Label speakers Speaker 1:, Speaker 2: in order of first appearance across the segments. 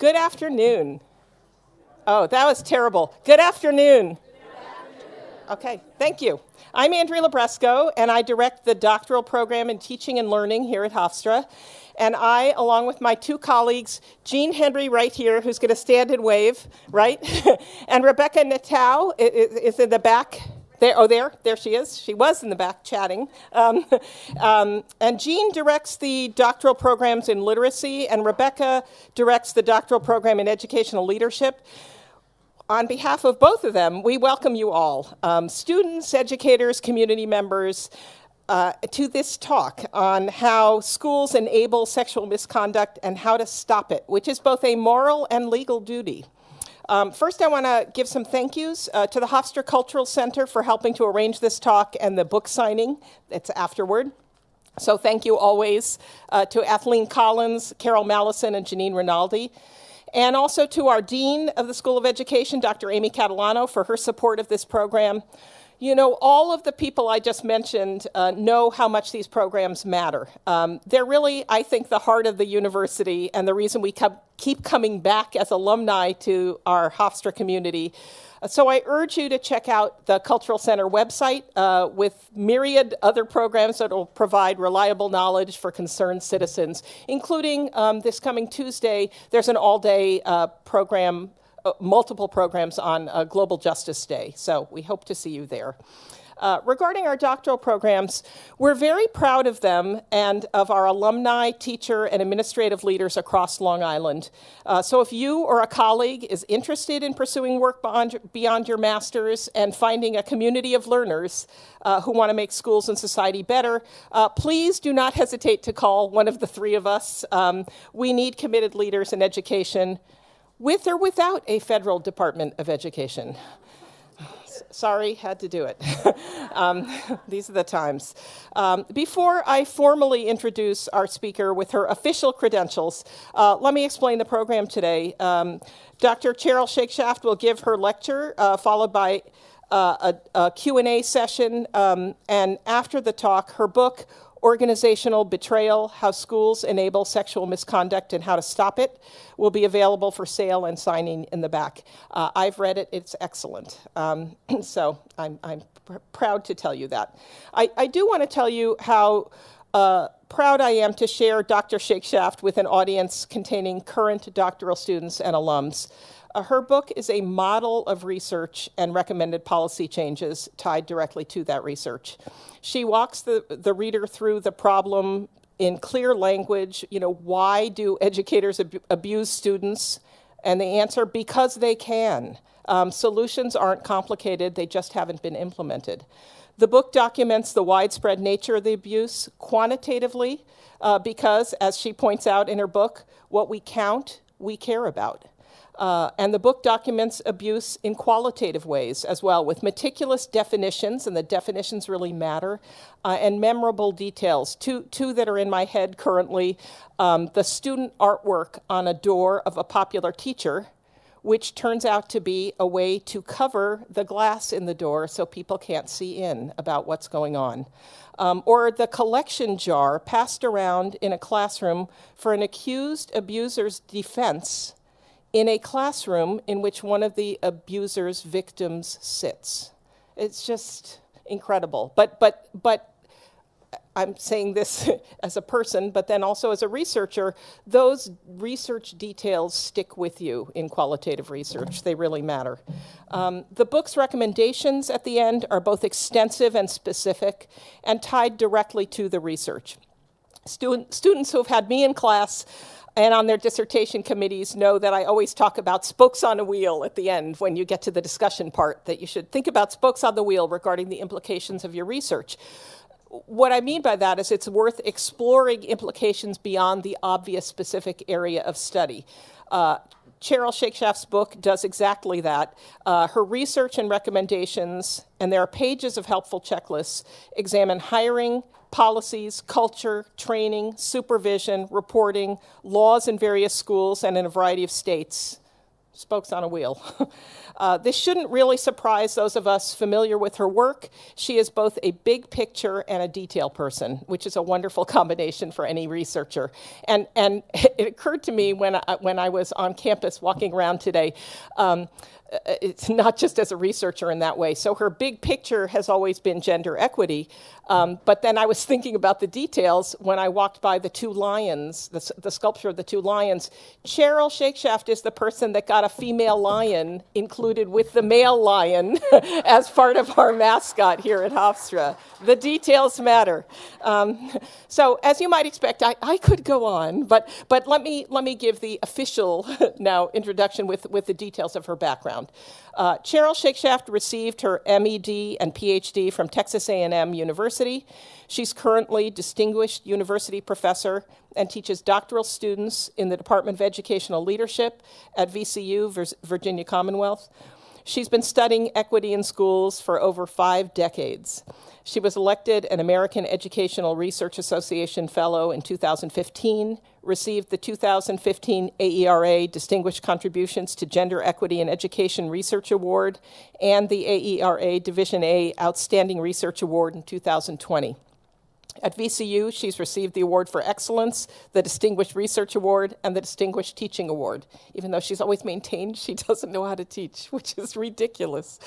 Speaker 1: Good afternoon. Oh, that was terrible. Good afternoon. Okay, thank you. I'm Andrea Labresco, and I direct the doctoral program in teaching and learning here at Hofstra. And I, along with my two colleagues, Jean Henry right here, who's going to stand and wave, right? And Rebecca Natal is in the back. There she is. She was in the back chatting. And Jean directs the doctoral programs in literacy, and Rebecca directs the doctoral program in educational leadership. On behalf of both of them, we welcome you all, students, educators, community members, to this talk on how schools enable sexual misconduct and how to stop it, which is both a moral and legal duty. First, I want to give some thank yous to the Hofstra Cultural Center for helping to arrange this talk and the book signing that's afterward. So thank you always to Athleen Collins, Carol Mallison, and Janine Rinaldi. And also to our Dean of the School of Education, Dr. Amy Catalano, for her support of this program. You know, all of the people I just mentioned know how much these programs matter. They're really, I think, the heart of the university and the reason we keep coming back as alumni to our Hofstra community. So I urge you to check out the Cultural Center website with myriad other programs that will provide reliable knowledge for concerned citizens, including this coming Tuesday, there's an all-day program, multiple programs on Global Justice Day. So we hope to see you there. Regarding our doctoral programs, we're very proud of them and of our alumni, teacher, and administrative leaders across Long Island. So if you or a colleague is interested in pursuing work beyond your master's and finding a community of learners who want to make schools and society better, please do not hesitate to call one of the three of us. We need committed leaders in education with or without a federal Department of Education. Sorry, had to do it. These are the times. Before I formally introduce our speaker with her official credentials, let me explain the program today. Dr. Charol Shakeshaft will give her lecture, followed by a Q&A session, and after the talk, her book, Organizational Betrayal, How Schools Enable Sexual Misconduct and How to Stop It, will be available for sale and signing in the back. I've read it. It's excellent. So I'm proud to tell you that. I do want to tell you how proud I am to share Dr. Shakeshaft with an audience containing current doctoral students and alums. Her book is a model of research and recommended policy changes tied directly to that research. She walks the reader through the problem in clear language. You know, why do educators abuse students? And the answer, because they can. Solutions aren't complicated, they just haven't been implemented. The book documents the widespread nature of the abuse quantitatively because, as she points out in her book, what we count, we care about. And the book documents abuse in qualitative ways as well, with meticulous definitions, and the definitions really matter, and memorable details. Two that are in my head currently, the student artwork on a door of a popular teacher, which turns out to be a way to cover the glass in the door so people can't see in about what's going on. Or the collection jar passed around in a classroom for an accused abuser's defense in a classroom in which one of the abuser's victims sits. It's just incredible. But I'm saying this as a person, but then also as a researcher, those research details stick with you in qualitative research. They really matter. The book's recommendations at the end are both extensive and specific and tied directly to the research. Students who have had me in class and on their dissertation committees know that I always talk about spokes on a wheel at the end when you get to the discussion part, that you should think about spokes on the wheel regarding the implications of your research. What I mean by that is it's worth exploring implications beyond the obvious specific area of study. Charol Shakeshaft's book does exactly that. Her research and recommendations, and there are pages of helpful checklists, examine hiring, policies, culture, training, supervision, reporting, laws in various schools and in a variety of states. spokes on a wheel. This shouldn't really surprise those of us familiar with her work. She is both a big picture and a detail person, which is a wonderful combination for any researcher. And it occurred to me when I was on campus walking around today, it's not just as a researcher in that way. So her big picture has always been gender equity. But then I was thinking about the details when I walked by the two lions, the sculpture of the two lions. Charol Shakeshaft is the person that got a female lion included with the male lion as part of our mascot here at Hofstra. The details matter. So as you might expect, I could go on, but let me give the official now introduction with the details of her background. Charol Shakeshaft received her MED and PhD from Texas A&M University. She's currently Distinguished University Professor and teaches doctoral students in the Department of Educational Leadership at VCU, Virginia Commonwealth. She's been studying equity in schools for over 5 decades. She was elected an American Educational Research Association Fellow in 2015, received the 2015 AERA Distinguished Contributions to Gender Equity in Education Research Award, and the AERA Division A Outstanding Research Award in 2020. At VCU, she's received the Award for Excellence, the Distinguished Research Award, and the Distinguished Teaching Award, even though she's always maintained she doesn't know how to teach, which is ridiculous.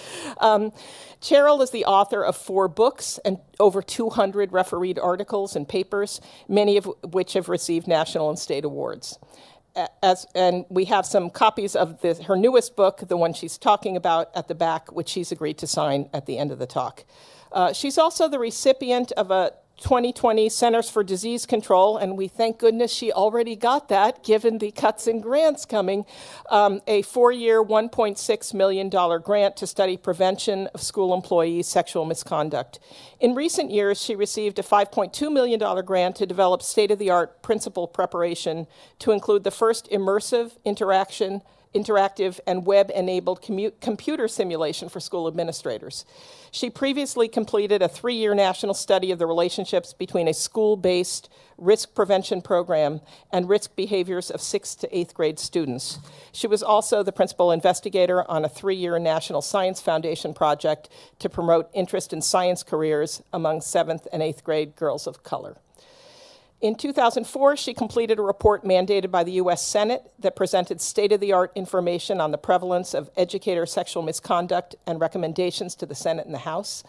Speaker 1: Charol is the author of 4 books and over 200 refereed articles and papers, many of which have received national and state awards. And we have some copies of her newest book, the one she's talking about, at the back, which she's agreed to sign at the end of the talk. She's also the recipient of a 2020 Centers for Disease Control, and we thank goodness she already got that, given the cuts in grants coming, a 4-year, $1.6 million grant to study prevention of school employees' sexual misconduct. In recent years, she received a $5.2 million grant to develop state-of-the-art principal preparation to include the first immersive interactive and web-enabled computer simulation for school administrators. She previously completed a 3-year national study of the relationships between a school-based risk prevention program and risk behaviors of 6th to 8th grade students. She was also the principal investigator on a 3-year National Science Foundation project to promote interest in science careers among 7th and 8th grade girls of color. In 2004, she completed a report mandated by the U.S. Senate that presented state-of-the-art information on the prevalence of educator sexual misconduct and recommendations to the Senate and the House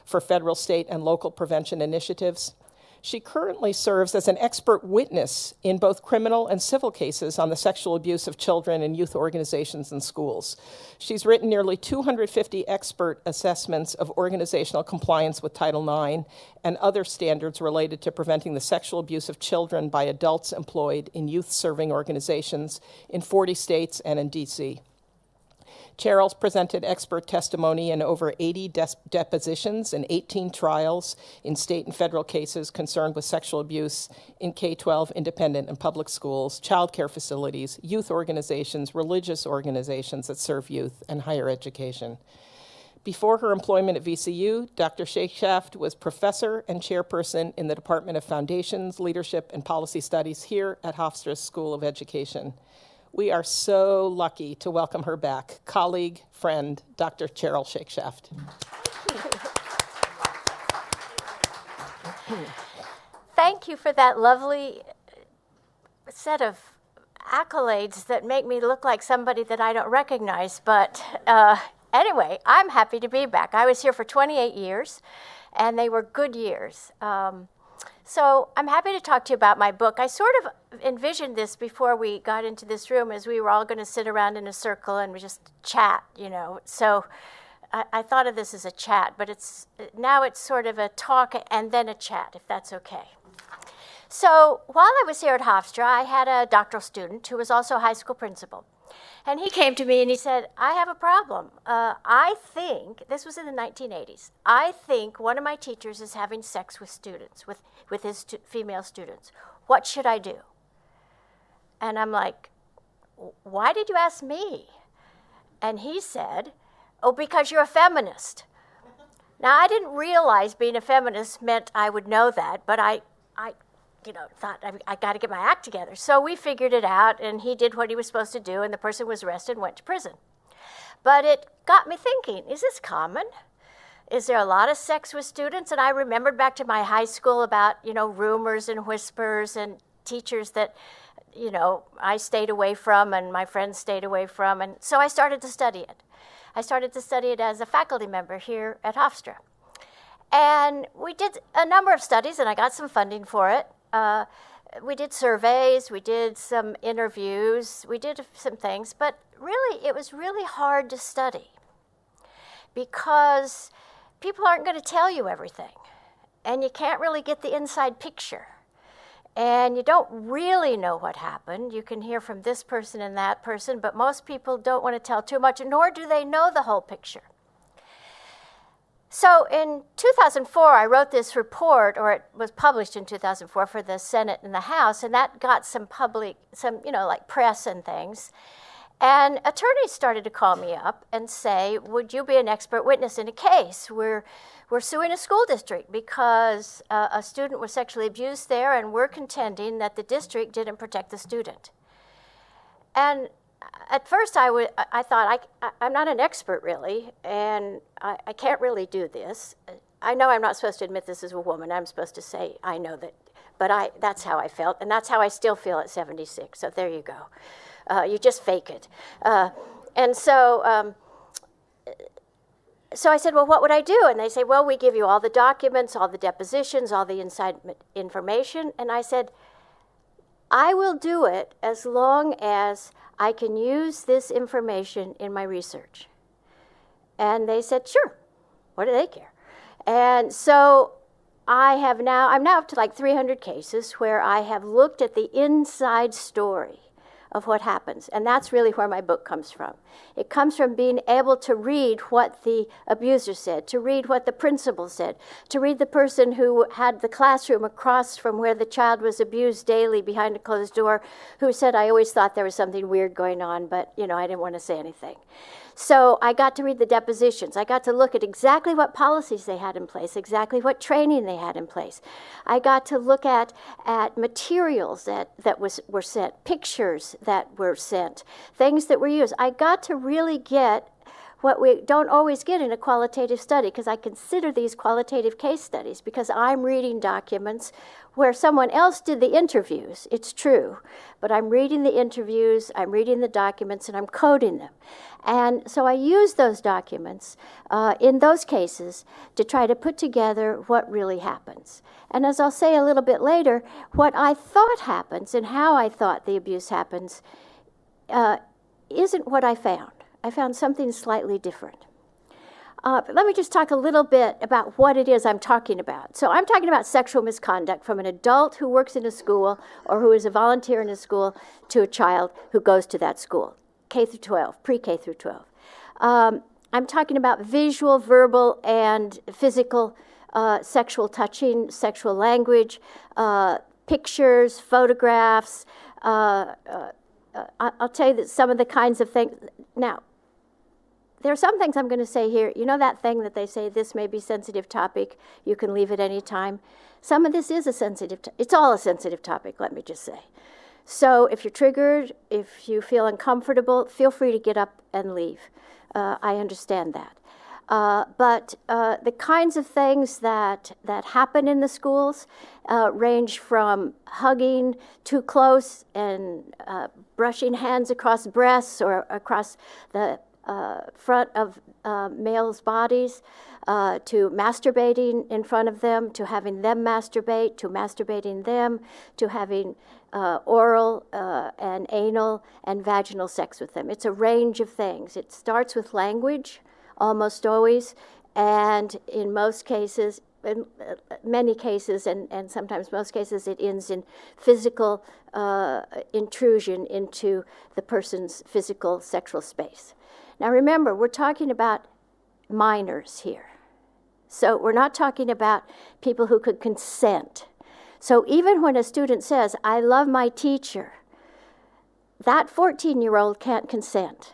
Speaker 1: for federal, state, and local prevention initiatives. She currently serves as an expert witness in both criminal and civil cases on the sexual abuse of children in youth organizations and schools. She's written nearly 250 expert assessments of organizational compliance with Title IX and other standards related to preventing the sexual abuse of children by adults employed in youth-serving organizations in 40 states and in D.C. Charol's presented expert testimony in over 80 depositions and 18 trials in state and federal cases concerned with sexual abuse in K-12 independent and public schools, child care facilities, youth organizations, religious organizations that serve youth, and higher education. Before her employment at VCU, Dr. Shakeshaft was professor and chairperson in the Department of Foundations, Leadership, and Policy Studies here at Hofstra School of Education. We are so lucky to welcome her back, colleague, friend, Dr. Charol Shakeshaft.
Speaker 2: Thank you for that lovely set of accolades that make me look like somebody that I don't recognize. But anyway, I'm happy to be back. I was here for 28 years, and they were good years. So I'm happy to talk to you about my book. I sort of envisioned this before we got into this room, as we were all going to sit around in a circle and just chat, you know. So I thought of this as a chat, but now it's sort of a talk and then a chat, if that's okay. So while I was here at Hofstra, I had a doctoral student who was also a high school principal. And he came to me and he said, I have a problem. I think, this was in the 1980s, I think one of my teachers is having sex with students, with his female students. What should I do? And I'm like, why did you ask me? And he said, oh, because you're a feminist. Now, I didn't realize being a feminist meant I would know that, but I thought, I got to get my act together. So we figured it out, and he did what he was supposed to do, and the person was arrested and went to prison. But it got me thinking, is this common? Is there a lot of sex with students? And I remembered back to my high school about, rumors and whispers and teachers that, I stayed away from and my friends stayed away from. And so I started to study it. I started to study it as a faculty member here at Hofstra. And we did a number of studies, and I got some funding for it. We did surveys, we did some interviews, we did some things, but really, it was really hard to study because people aren't going to tell you everything, and you can't really get the inside picture, and you don't really know what happened. You can hear from this person and that person, but most people don't want to tell too much, nor do they know the whole picture. So in 2004, I wrote this report, or it was published in 2004 for the Senate and the House, and that got some like press and things. And attorneys started to call me up and say, would you be an expert witness in a case? We're suing a school district because a student was sexually abused there, and we're contending that the district didn't protect the student. And at first I thought, I'm not an expert really, and I can't really do this. I know I'm not supposed to admit this as a woman. I'm supposed to say I know that, but that's how I felt, and that's how I still feel at 76, so there you go. You just fake it. And so I said, well, what would I do? And they say, well, we give you all the documents, all the depositions, all the inside information. And I said, I will do it as long as I can use this information in my research. And they said, sure. What do they care? And so I'm now up to like 300 cases where I have looked at the inside story of what happens. And that's really where my book comes from. It comes from being able to read what the abuser said, to read what the principal said, to read the person who had the classroom across from where the child was abused daily behind a closed door, who said, I always thought there was something weird going on, but I didn't want to say anything. So I got to read the depositions. I got to look at exactly what policies they had in place, exactly what training they had in place. I got to look at materials that were sent, pictures that were sent, things that were used. I got to really get what we don't always get in a qualitative study, because I consider these qualitative case studies because I'm reading documents where someone else did the interviews. It's true, but I'm reading the interviews, I'm reading the documents, and I'm coding them. And so I use those documents in those cases to try to put together what really happens. And as I'll say a little bit later, what I thought happens and how I thought the abuse happens isn't what I found. I found something slightly different. But let me just talk a little bit about what it is I'm talking about. So I'm talking about sexual misconduct from an adult who works in a school or who is a volunteer in a school to a child who goes to that school, K through 12, pre-K through 12. I'm talking about visual, verbal, and physical sexual touching, sexual language, pictures, photographs. I'll tell you that some of the kinds of things. Now, there are some things I'm going to say here. You know that thing that they say, this may be a sensitive topic, you can leave at any time? Some of this is a sensitive, it's all a sensitive topic, let me just say. So if you're triggered, if you feel uncomfortable, feel free to get up and leave. I understand that. But the kinds of things that happen in the schools range from hugging too close and brushing hands across breasts or across the front of males' bodies, to masturbating in front of them, to having them masturbate, to masturbating them, to having oral and anal and vaginal sex with them. It's a range of things. It starts with language, almost always, and in most cases, in many cases, and sometimes most cases, it ends in physical intrusion into the person's physical sexual space. Now remember, we're talking about minors here. So we're not talking about people who could consent. So even when a student says, I love my teacher, that 14-year-old can't consent.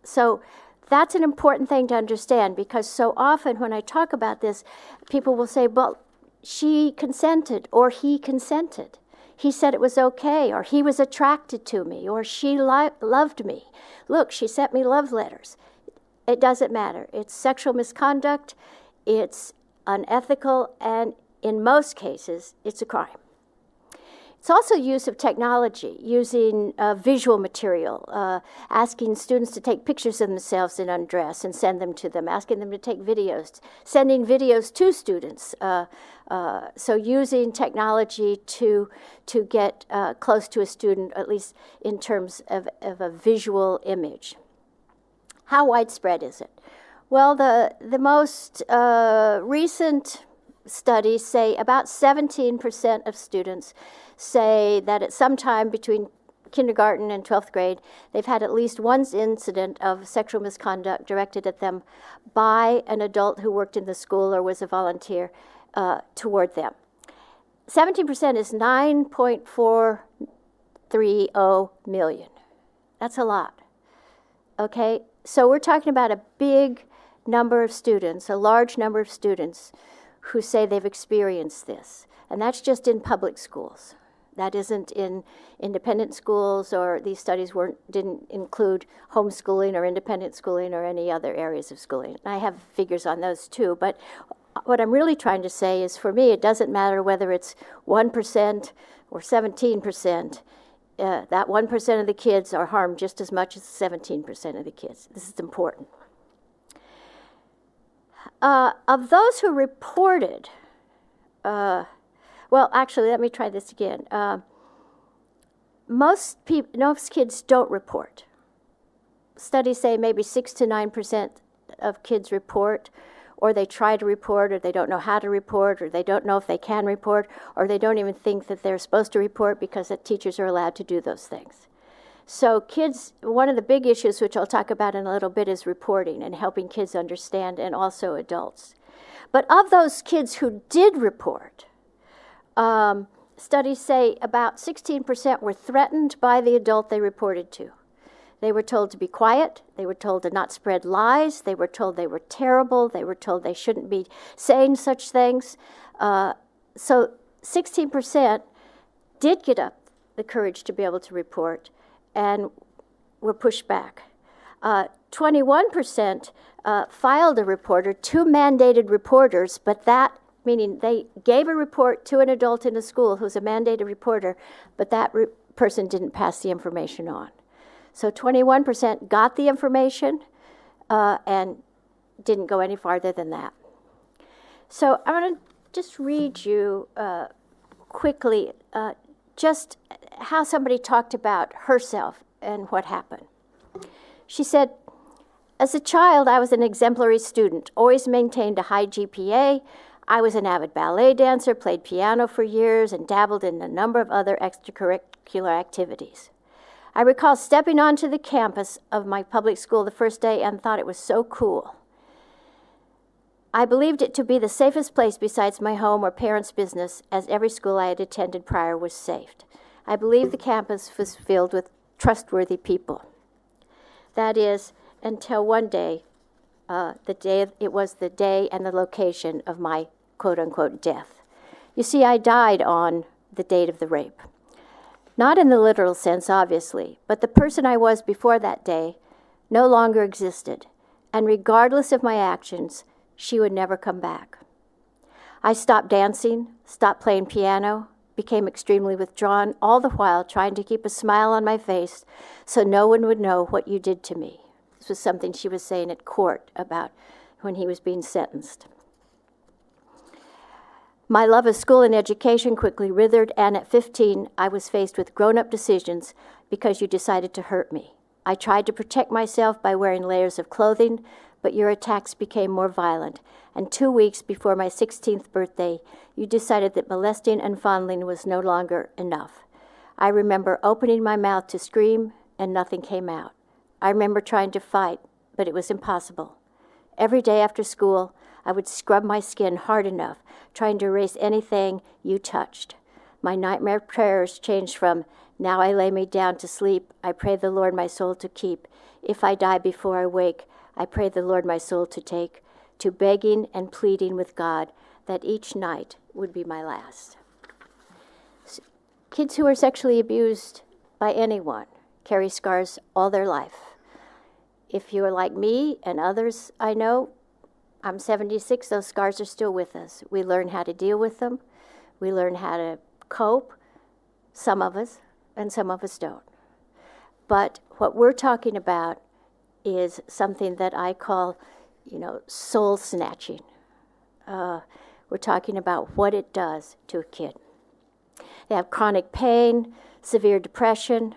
Speaker 2: So that's an important thing to understand, because so often when I talk about this, people will say, well, she consented or he consented. He said it was okay, or he was attracted to me, or she loved me. Look, she sent me love letters. It doesn't matter. It's sexual misconduct, it's unethical, and in most cases, it's a crime. It's also use of technology, using visual material, asking students to take pictures of themselves in undress and send them to them, asking them to take videos, sending videos to students. So using technology to get close to a student, at least in terms of a visual image. How widespread is it? Well, the most recent studies say about 17% of students say that at some time between kindergarten and 12th grade, they've had at least one incident of sexual misconduct directed at them by an adult who worked in the school or was a volunteer toward them. 17% is 9.430 million. That's a lot. Okay? So we're talking about a big number of students, a large number of students who say they've experienced this. And that's just in public schools. That isn't in independent schools, or these studies didn't include homeschooling or independent schooling or any other areas of schooling. I have figures on those too, but what I'm really trying to say is, for me, it doesn't matter whether it's 1% or 17%. That 1% of the kids are harmed just as much as 17% of the kids. This is important. Of those who reported, well, actually, let me try this again. Most kids don't report. Studies say maybe 6 to 9% of kids report, or they try to report, or they don't know how to report, or they don't know if they can report, or they don't even think that they're supposed to report because the teachers are allowed to do those things. So kids, one of the big issues, which I'll talk about in a little bit, is reporting and helping kids understand, and also adults. But of those kids who did report, studies say about 16% were threatened by the adult they reported to. They were told to be quiet. They were told to not spread lies. They were told they were terrible. They were told they shouldn't be saying such things. So 16% did get up the courage to be able to report and were pushed back. 21% filed a report, or 2 mandated reporters, but that meaning they gave a report to an adult in a school who's a mandated reporter, but that person didn't pass the information on. So 21% got the information and didn't go any farther than that. So I'm going to just read you quickly just how somebody talked about herself and what happened. She said, "As a child, I was an exemplary student, always maintained a high GPA. I was an avid ballet dancer, played piano for years, and dabbled in a number of other extracurricular activities. I recall stepping onto the campus of my public school the first day and thought it was so cool. I believed it to be the safest place besides my home or parents' business, as every school I had attended prior was safe. I believed the campus was filled with trustworthy people. That is, until one day, it was the day and the location of my quote-unquote death. You see, I died on the date of the rape. Not in the literal sense, obviously, but the person I was before that day no longer existed, and regardless of my actions, she would never come back. I stopped dancing, stopped playing piano, became extremely withdrawn, all the while trying to keep a smile on my face so no one would know what you did to me." This was something she was saying at court about when he was being sentenced. "My love of school and education quickly withered, and at 15, I was faced with grown-up decisions because you decided to hurt me. I tried to protect myself by wearing layers of clothing, but your attacks became more violent, and 2 weeks before my 16th birthday, you decided that molesting and fondling was no longer enough. I remember opening my mouth to scream, and nothing came out. I remember trying to fight, but it was impossible. Every day after school, I would scrub my skin hard enough, trying to erase anything you touched. My nightmare prayers changed from, 'Now I lay me down to sleep, I pray the Lord my soul to keep. If I die before I wake, I pray the Lord my soul to take,' to begging and pleading with God that each night would be my last. Kids who are sexually abused by anyone carry scars all their life. If you are like me and others I know, I'm 76, those scars are still with us. We learn how to deal with them. We learn how to cope, some of us, and some of us don't. But what we're talking about is something that I call, soul snatching. We're talking about what it does to a kid. They have chronic pain, severe depression.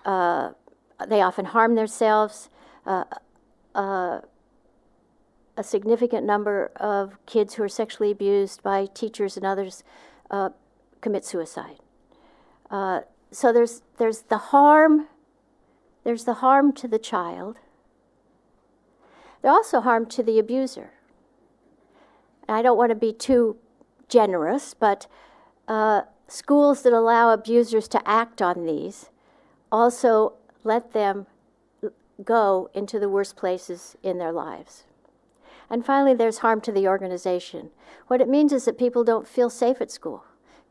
Speaker 2: They often harm themselves. A significant number of kids who are sexually abused by teachers and others commit suicide. So there's the harm. There's the harm to the child. There's also harm to the abuser. And I don't want to be too generous, but schools that allow abusers to act on these also let them go into the worst places in their lives. And finally, there's harm to the organization. What it means is that people don't feel safe at school.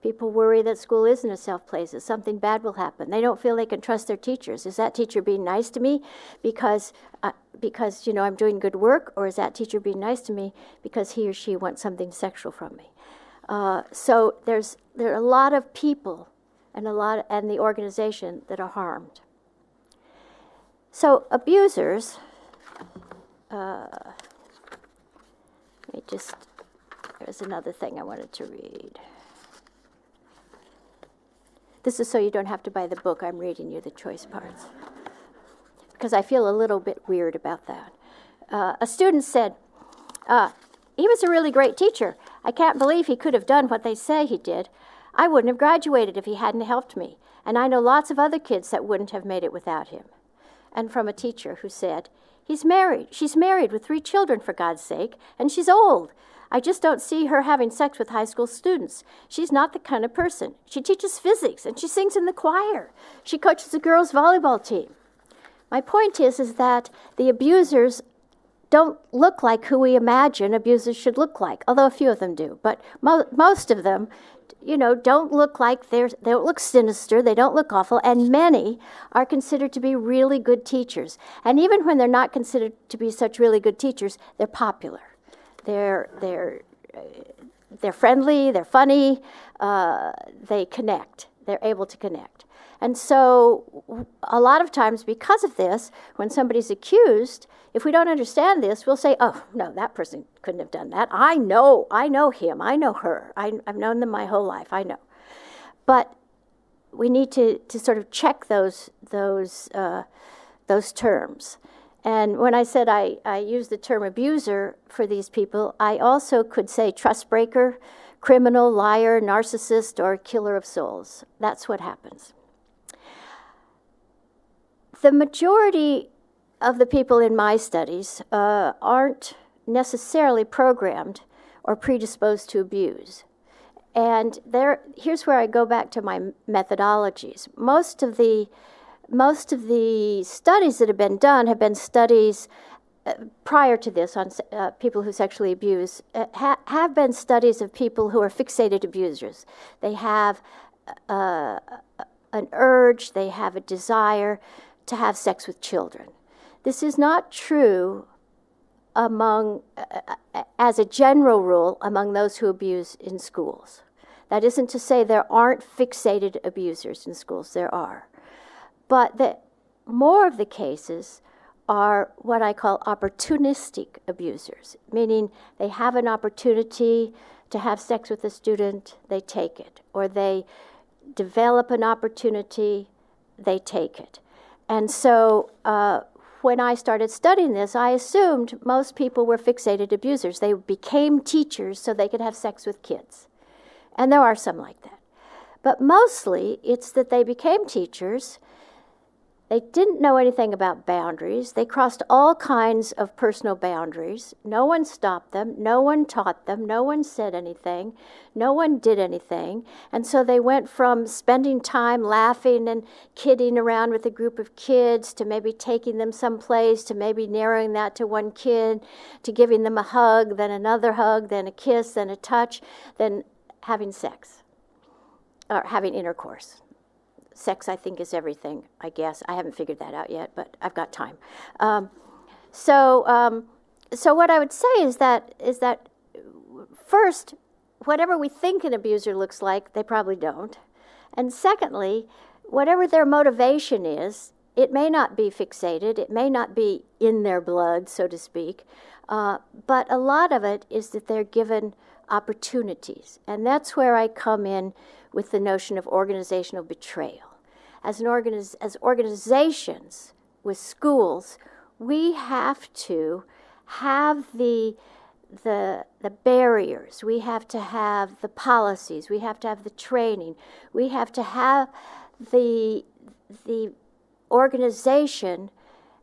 Speaker 2: People worry that school isn't a safe place, that something bad will happen. They don't feel they can trust their teachers. Is that teacher being nice to me because I'm doing good work, or is that teacher being nice to me because he or she wants something sexual from me? So there are a lot of people and the organization that are harmed. So abusers, there's another thing I wanted to read. This is so you don't have to buy the book. I'm reading you the choice parts, because I feel a little bit weird about that. A student said, he was a really great teacher. I can't believe he could have done what they say he did. I wouldn't have graduated if he hadn't helped me. And I know lots of other kids that wouldn't have made it without him. And from a teacher who said, she's married with 3 children, for God's sake, and she's old. I just don't see her having sex with high school students. She's not the kind of person. She teaches physics, and she sings in the choir. She coaches the girls' volleyball team. My point is that the abusers don't look like who we imagine abusers should look like, although a few of them do. But most of them, don't look like they don't look sinister, they don't look awful, and many are considered to be really good teachers. And even when they're not considered to be such really good teachers, they're popular. They're friendly, they're funny, they connect. They're able to connect. And so a lot of times because of this, when somebody's accused, if we don't understand this, we'll say, oh, no, that person couldn't have done that. I know him, I know her. I've known them my whole life, I know. But we need to sort of check those terms. And when I said I use the term abuser for these people, I also could say trust breaker, criminal, liar, narcissist, or killer of souls. That's what happens. The majority of the people in my studies aren't necessarily programmed or predisposed to abuse. And here's where I go back to my methodologies. Most of the studies that have been studies prior to this on people who sexually abuse, have been studies of people who are fixated abusers. They have an urge, they have a desire to have sex with children. This is not true as a general rule, among those who abuse in schools. That isn't to say there aren't fixated abusers in schools. There are. But more of the cases are what I call opportunistic abusers, meaning they have an opportunity to have sex with a student, they take it. Or they develop an opportunity, they take it. And so when I started studying this, I assumed most people were fixated abusers. They became teachers so they could have sex with kids. And there are some like that. But mostly it's that they became teachers They didn't know anything about boundaries. They crossed all kinds of personal boundaries. No one stopped them. No one taught them. No one said anything. No one did anything. And so they went from spending time laughing and kidding around with a group of kids to maybe taking them someplace, to maybe narrowing that to one kid, to giving them a hug, then another hug, then a kiss, then a touch, then having sex or having intercourse. Sex, I think, is everything, I guess. I haven't figured that out yet, but I've got time. So what I would say is that first, whatever we think an abuser looks like, they probably don't. And secondly, whatever their motivation is, it may not be fixated, it may not be in their blood, so to speak, but a lot of it is that they're given opportunities. And that's where I come in with the notion of organizational betrayal. As organizations with schools, we have to have the barriers, we have to have the policies, we have to have the training, we have to have the organization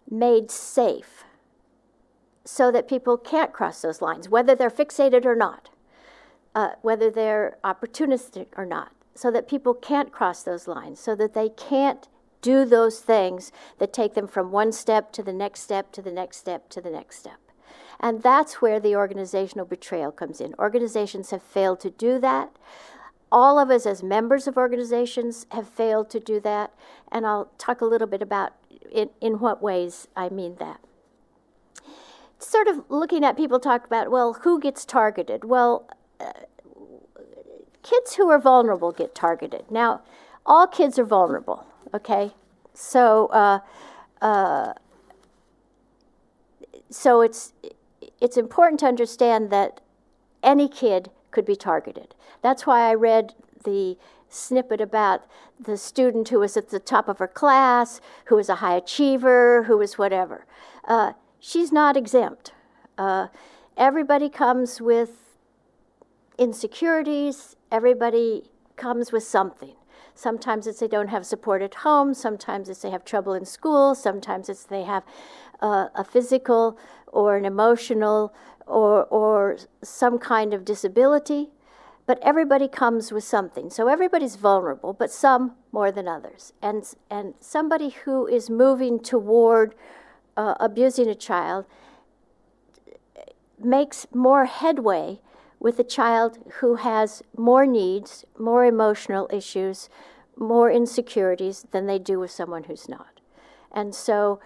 Speaker 2: made safe so that people can't cross those lines, whether they're fixated or not, whether they're opportunistic or not, so that people can't cross those lines, so that they can't do those things that take them from one step to the next step to the next step to the next step. And that's where the organizational betrayal comes in. Organizations have failed to do that. All of us as members of organizations have failed to do that, and I'll talk a little bit about in what ways I mean that. Sort of looking at people talk about, well, who gets targeted? Well, kids who are vulnerable get targeted. Now, all kids are vulnerable, okay? So it's important to understand that any kid could be targeted. That's why I read the snippet about the student who was at the top of her class, who was a high achiever, who was whatever. She's not exempt. Everybody comes with insecurities. Everybody comes with something. Sometimes it's they don't have support at home. Sometimes it's they have trouble in school. Sometimes it's they have a physical or an emotional or some kind of disability. But everybody comes with something. So everybody's vulnerable, but some more than others. And somebody who is moving toward abusing a child makes more headway with a child who has more needs, more emotional issues, more insecurities than they do with someone who's not. And so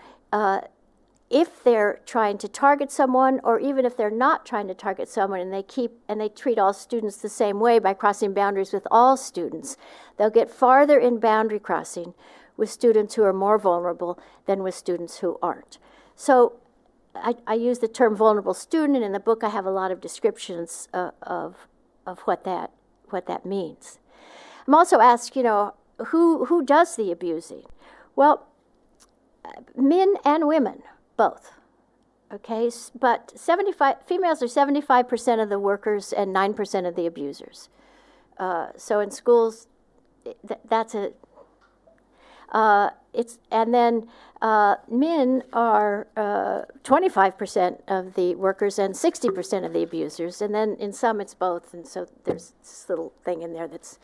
Speaker 2: if they're trying to target someone, or even if they're not trying to target someone and they treat all students the same way by crossing boundaries with all students, they'll get farther in boundary crossing with students who are more vulnerable than with students who aren't. So I use the term vulnerable student, and in the book I have a lot of descriptions of what that means. I'm also asked, who does the abusing? Well, men and women, both. Okay, but females are 75% of the workers and 9% of the abusers. So in schools, that's a. Men are 25% of the workers and 60% of the abusers, and then in some it's both. And so there's this little thing in there that's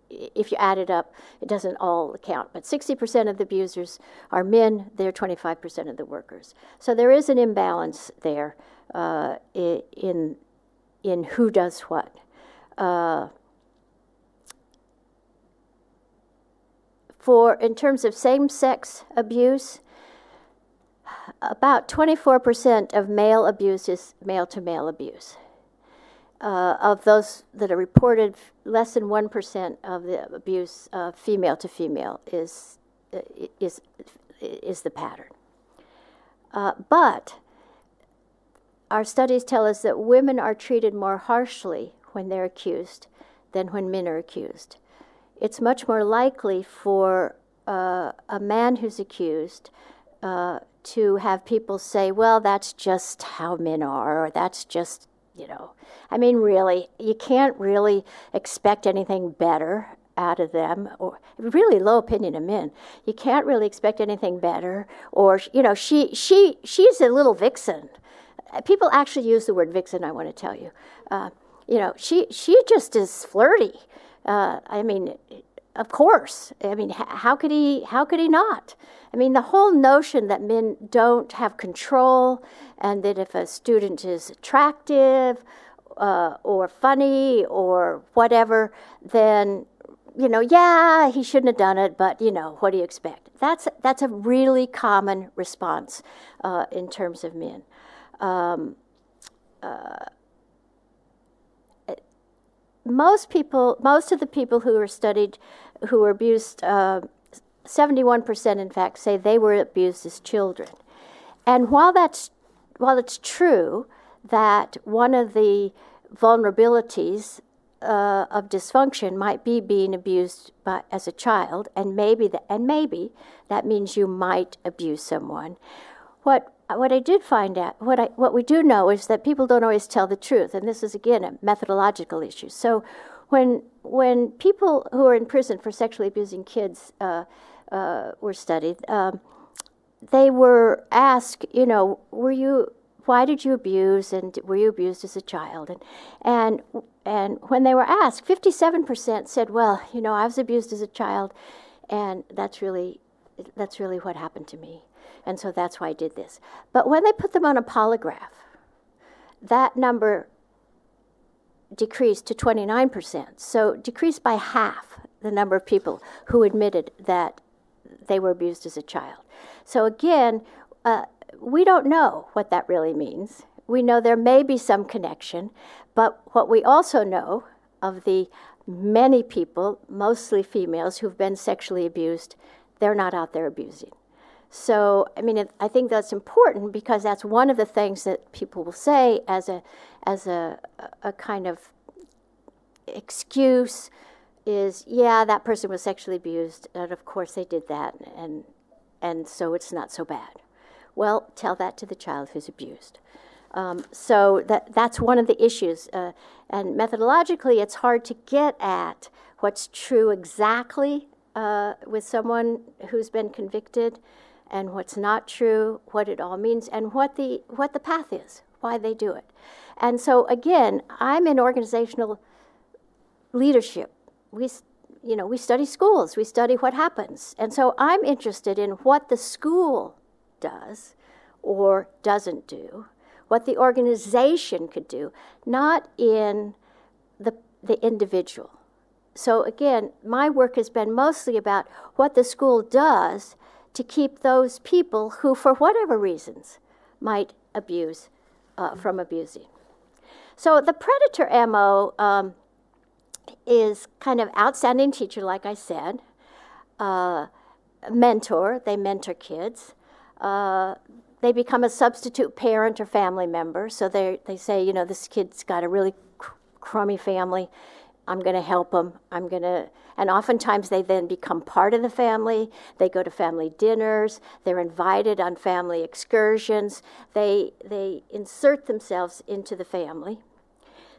Speaker 2: if you add it up, it doesn't all count. But 60% of the abusers are men; they're 25% of the workers. So there is an imbalance there in who does what. In terms of same-sex abuse, about 24% of male abuse is male-to-male abuse. Of those that are reported, less than 1% of the abuse female-to-female is the pattern. But our studies tell us that women are treated more harshly when they're accused than when men are accused. It's much more likely for a man who's accused to have people say, well, that's just how men are, or that's just, I mean, really, you can't really expect anything better out of them, or really low opinion of men. You can't really expect anything better. Or, she's a little vixen. People actually use the word vixen, I want to tell you. She just is flirty. Of course. How could he not? The whole notion that men don't have control, and that if a student is attractive or funny or whatever, then, he shouldn't have done it, but, what do you expect? That's a really common response in terms of men. Most of the people who were studied who were abused, 71% in fact say they were abused as children. And while it's true that one of the vulnerabilities of dysfunction might be being abused as a child, and maybe that means you might abuse someone. What I did find out, what we do know is that people don't always tell the truth, and this is again a methodological issue. So when people who are in prison for sexually abusing kids were studied, they were asked, why did you abuse, and were you abused as a child? And when they were asked, 57% said, well, I was abused as a child, and that's really what happened to me. And so that's why I did this. But when they put them on a polygraph, that number decreased to 29%. So decreased by half the number of people who admitted that they were abused as a child. So again, we don't know what that really means. We know there may be some connection, but what we also know of the many people, mostly females, who've been sexually abused, they're not out there abusing. So, I think that's important, because that's one of the things that people will say as a kind of excuse is, yeah, that person was sexually abused, and of course they did that, and so it's not so bad. Well, tell that to the child who's abused. So that's one of the issues. And methodologically, it's hard to get at what's true exactly with someone who's been convicted, and what's not true, what it all means, and what the path is, why they do it. And so again, I'm in organizational leadership. We study schools, we study what happens. And so I'm interested in what the school does or doesn't do, what the organization could do, not in the individual. So again, my work has been mostly about what the school does to keep those people who, for whatever reasons, might abuse from abusing. So the predator MO is kind of outstanding teacher, like I said, mentor, they mentor kids. They become a substitute parent or family member. So they say, this kid's got a really crummy family. I'm going to help them. And oftentimes they then become part of the family. They go to family dinners. They're invited on family excursions. They insert themselves into the family.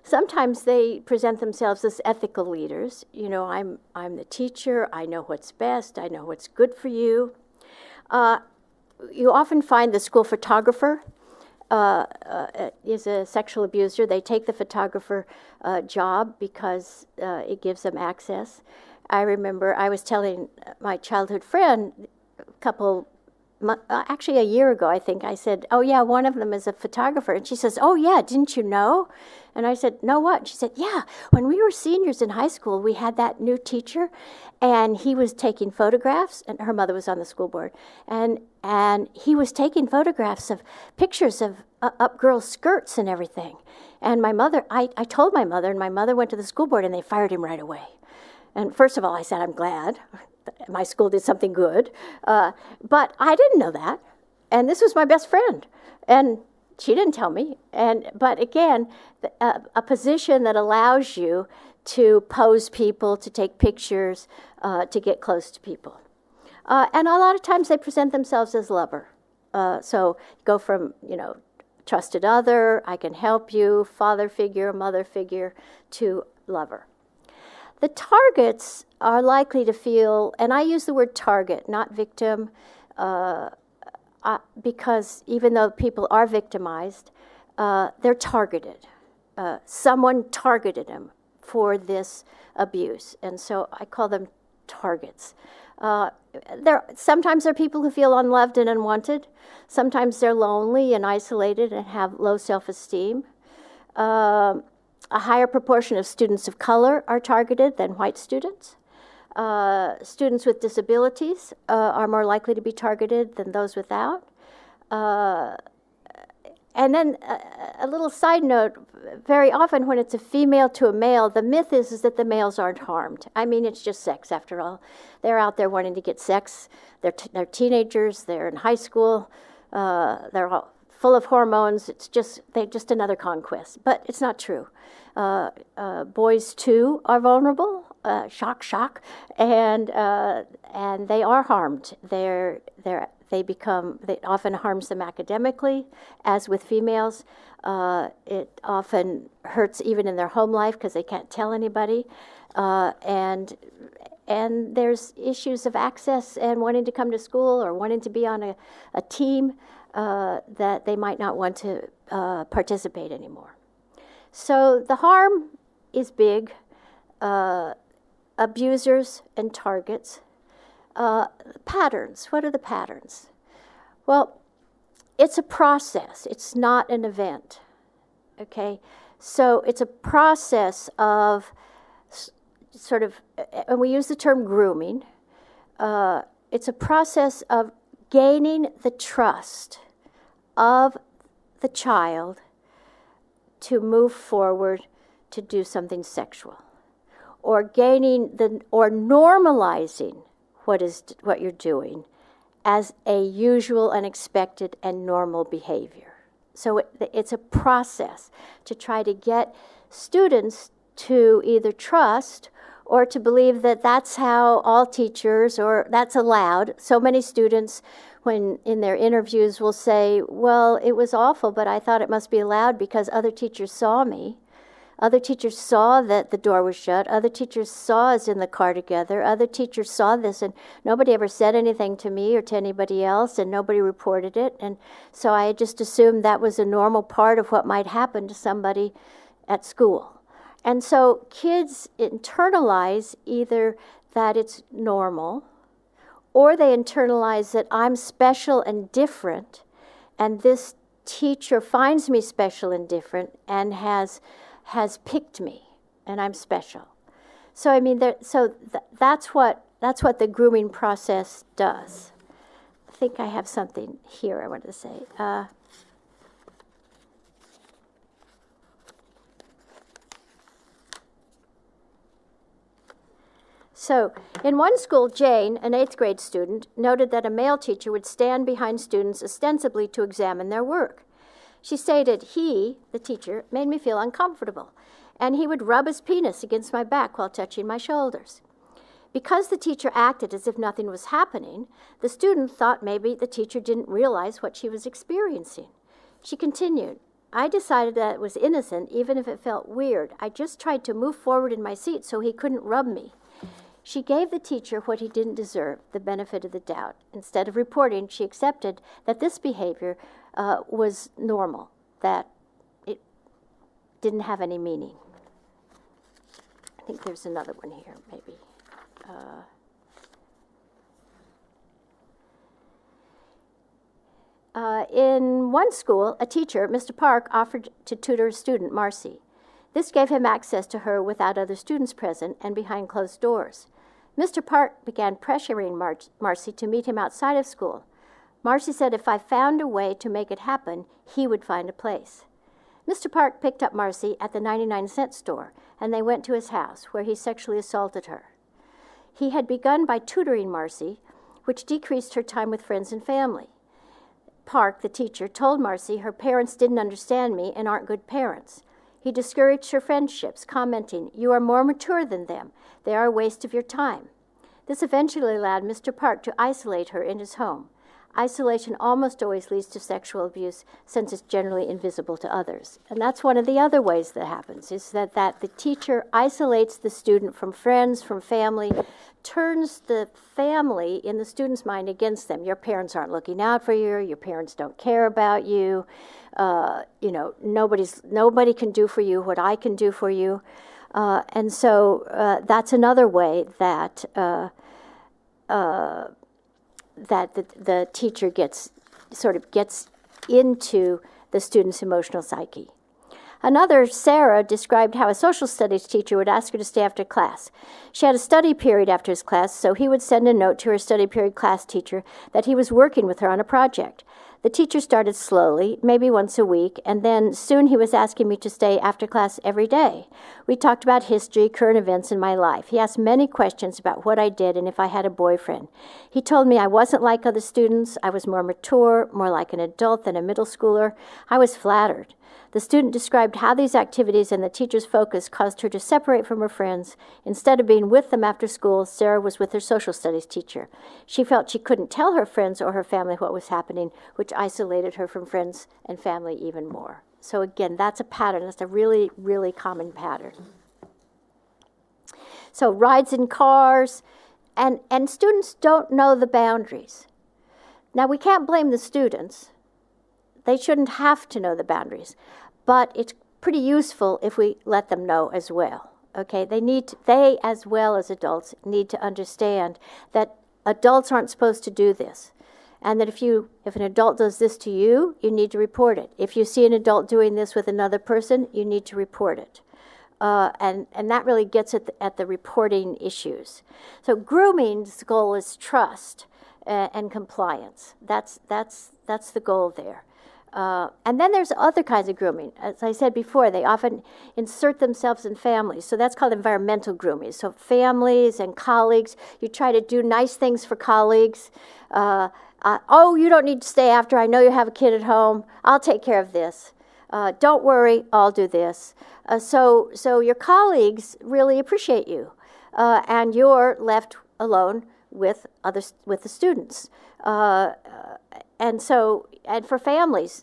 Speaker 2: Sometimes they present themselves as ethical leaders. I'm the teacher. I know what's best. I know what's good for you. You often find the school photographer is a sexual abuser. They take the photographer job because it gives them access. I remember I was telling my childhood friend actually a year ago, I think, I said, oh yeah, one of them is a photographer. And she says, oh yeah, didn't you know? And I said, no, what? And she said, yeah, when we were seniors in high school, we had that new teacher, and he was taking photographs, and her mother was on the school board, and he was taking photographs of pictures of up girls' skirts and everything. And my mother, I told my mother, and my mother went to the school board, and they fired him right away. And first of all, I said, I'm glad. My school did something good. But I didn't know that. And this was my best friend. And she didn't tell me. But again, a position that allows you to pose people, to take pictures, to get close to people. And a lot of times they present themselves as lover. So go from, trusted other, I can help you, father figure, mother figure, to lover. The targets are likely to feel, and I use the word target, not victim, because even though people are victimized, they're targeted. Someone targeted them for this abuse, and so I call them targets. Sometimes there are people who feel unloved and unwanted. Sometimes they're lonely and isolated and have low self-esteem. A higher proportion of students of color are targeted than white students. Students with disabilities are more likely to be targeted than those without. And then a little side note, very often when it's a female to a male, the myth is that the males aren't harmed. I mean, it's just sex after all. They're out there wanting to get sex. They're teenagers. They're in high school. They're all full of hormones. They're just another conquest. But it's not true. Boys too are vulnerable. Shock, and they are harmed. It often harms them academically, as with females. It often hurts even in their home life because they can't tell anybody. And there's issues of access and wanting to come to school or wanting to be on a team that they might not want to participate anymore. So the harm is big. Abusers and targets. Patterns. What are the patterns? Well, it's a process. It's not an event. Okay? So it's a process of sort of, and we use the term grooming. It's a process of gaining the trust of the child to move forward to do something sexual, or normalizing what you're doing as a usual, unexpected, and normal behavior. So it's a process to try to get students to either trust or to believe that that's how all teachers, or that's allowed. So many students, when in their interviews, will say, well, it was awful, but I thought it must be allowed because other teachers saw me. Other teachers saw that the door was shut. Other teachers saw us in the car together. Other teachers saw this, and nobody ever said anything to me or to anybody else, and nobody reported it. And so I just assumed that was a normal part of what might happen to somebody at school. And so kids internalize either that it's normal, or they internalize that I'm special and different, and this teacher finds me special and different and has picked me, and I'm special. So I mean, that's what the grooming process does. I think I have something here I wanted to say. So in one school, Jane, an 8th grade student, noted that a male teacher would stand behind students ostensibly to examine their work. She stated, he, the teacher, made me feel uncomfortable, and he would rub his penis against my back while touching my shoulders. Because the teacher acted as if nothing was happening, the student thought maybe the teacher didn't realize what she was experiencing. She continued, I decided that it was innocent, even if it felt weird. I just tried to move forward in my seat so he couldn't rub me. She gave the teacher what he didn't deserve, the benefit of the doubt. Instead of reporting, she accepted that this behavior was normal, that it didn't have any meaning. I think there's another one here, maybe. In one school, a teacher, Mr. Park, offered to tutor a student, Marcy. This gave him access to her without other students present and behind closed doors. Mr. Park began pressuring Marcy to meet him outside of school. Marcy said if I found a way to make it happen, he would find a place. Mr. Park picked up Marcy at the 99-cent store, and they went to his house, where he sexually assaulted her. He had begun by tutoring Marcy, which decreased her time with friends and family. Park, the teacher, told Marcy her parents didn't understand me and aren't good parents. He discouraged her friendships, commenting, you are more mature than them. They are a waste of your time. This eventually allowed Mr. Park to isolate her in his home. isolation almost always leads to sexual abuse since it's generally invisible to others. And that's one of the other ways that happens, is that the teacher isolates the student from friends, from family, turns the family in the student's mind against them. Your parents aren't looking out for you. Your parents don't care about you. Nobody can do for you what I can do for you. And so that's another way that that the teacher gets into the student's emotional psyche. Another, Sarah, described how a social studies teacher would ask her to stay after class. She had a study period after his class, so he would send a note to her study period class teacher that he was working with her on a project. The teacher started slowly, maybe once a week, and then soon he was asking me to stay after class every day. We talked about history, current events in my life. He asked many questions about what I did and if I had a boyfriend. He told me I wasn't like other students. I was more mature, more like an adult than a middle schooler. I was flattered. The student described how these activities and the teacher's focus caused her to separate from her friends. Instead of being with them after school, Sarah was with her social studies teacher. She felt she couldn't tell her friends or her family what was happening, which isolated her from friends and family even more. So again, that's a pattern. That's a really, really common pattern. So rides in cars, and students don't know the boundaries. Now, we can't blame the students. They shouldn't have to know the boundaries, but it's pretty useful if we let them know as well. Okay, they as well as adults need to understand that adults aren't supposed to do this, and that if an adult does this to you, you need to report it. If you see an adult doing this with another person, you need to report it. And that really gets at the reporting issues. So grooming's goal is trust and compliance. That's the goal there. And then there's other kinds of grooming. As I said before, they often insert themselves in families. So that's called environmental grooming. So families and colleagues, you try to do nice things for colleagues. Oh, you don't need to stay after. I know you have a kid at home. I'll take care of this. Don't worry, I'll do this. So your colleagues really appreciate you. And you're left alone with the students. And for families,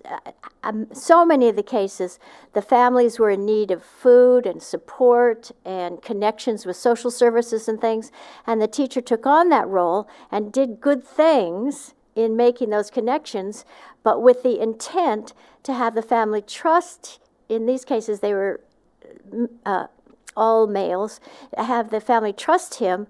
Speaker 2: so many of the cases, the families were in need of food and support and connections with social services and things, and the teacher took on that role and did good things in making those connections, but with the intent to have the family trust. In these cases, they were all males, have the family trust him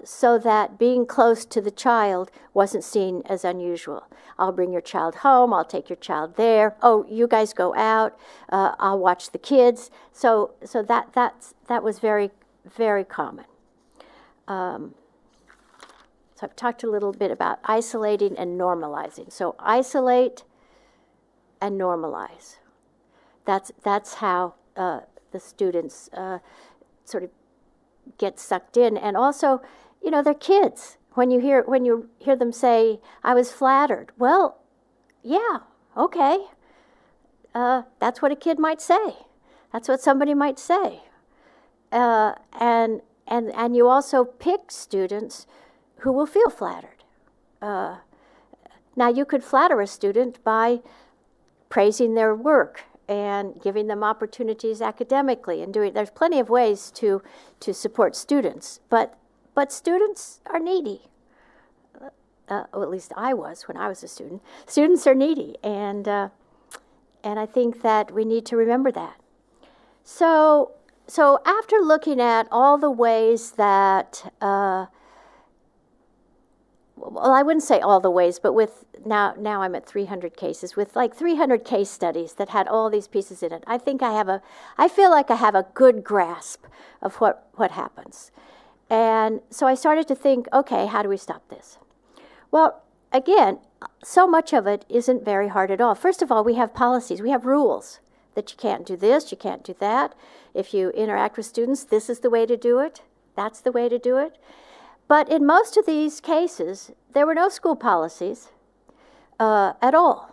Speaker 2: so that being close to the child wasn't seen as unusual. I'll bring your child home, I'll take your child there. Oh, you guys go out, I'll watch the kids. So that was very, very common. So I've talked a little bit about isolating and normalizing. So isolate and normalize. That's how the students sort of get sucked in. And also, they're kids. When you hear them say, "I was flattered," well, yeah, okay. That's what a kid might say. That's what somebody might say. And you also pick students who will feel flattered. Now, you could flatter a student by praising their work and giving them opportunities academically and there's plenty of ways to support students, but students are needy. Well, at least I was when I was a student. Students are needy, and I think that we need to remember that. So after looking at all the ways that, well, I wouldn't say all the ways, but with now I'm at 300 cases, with like 300 case studies that had all these pieces in it. I feel like I have a good grasp of what happens. And so I started to think, okay, how do we stop this? Well, again, so much of it isn't very hard at all. First of all, we have policies, we have rules that you can't do this, you can't do that. If you interact with students, this is the way to do it, that's the way to do it. But in most of these cases, there were no school policies at all.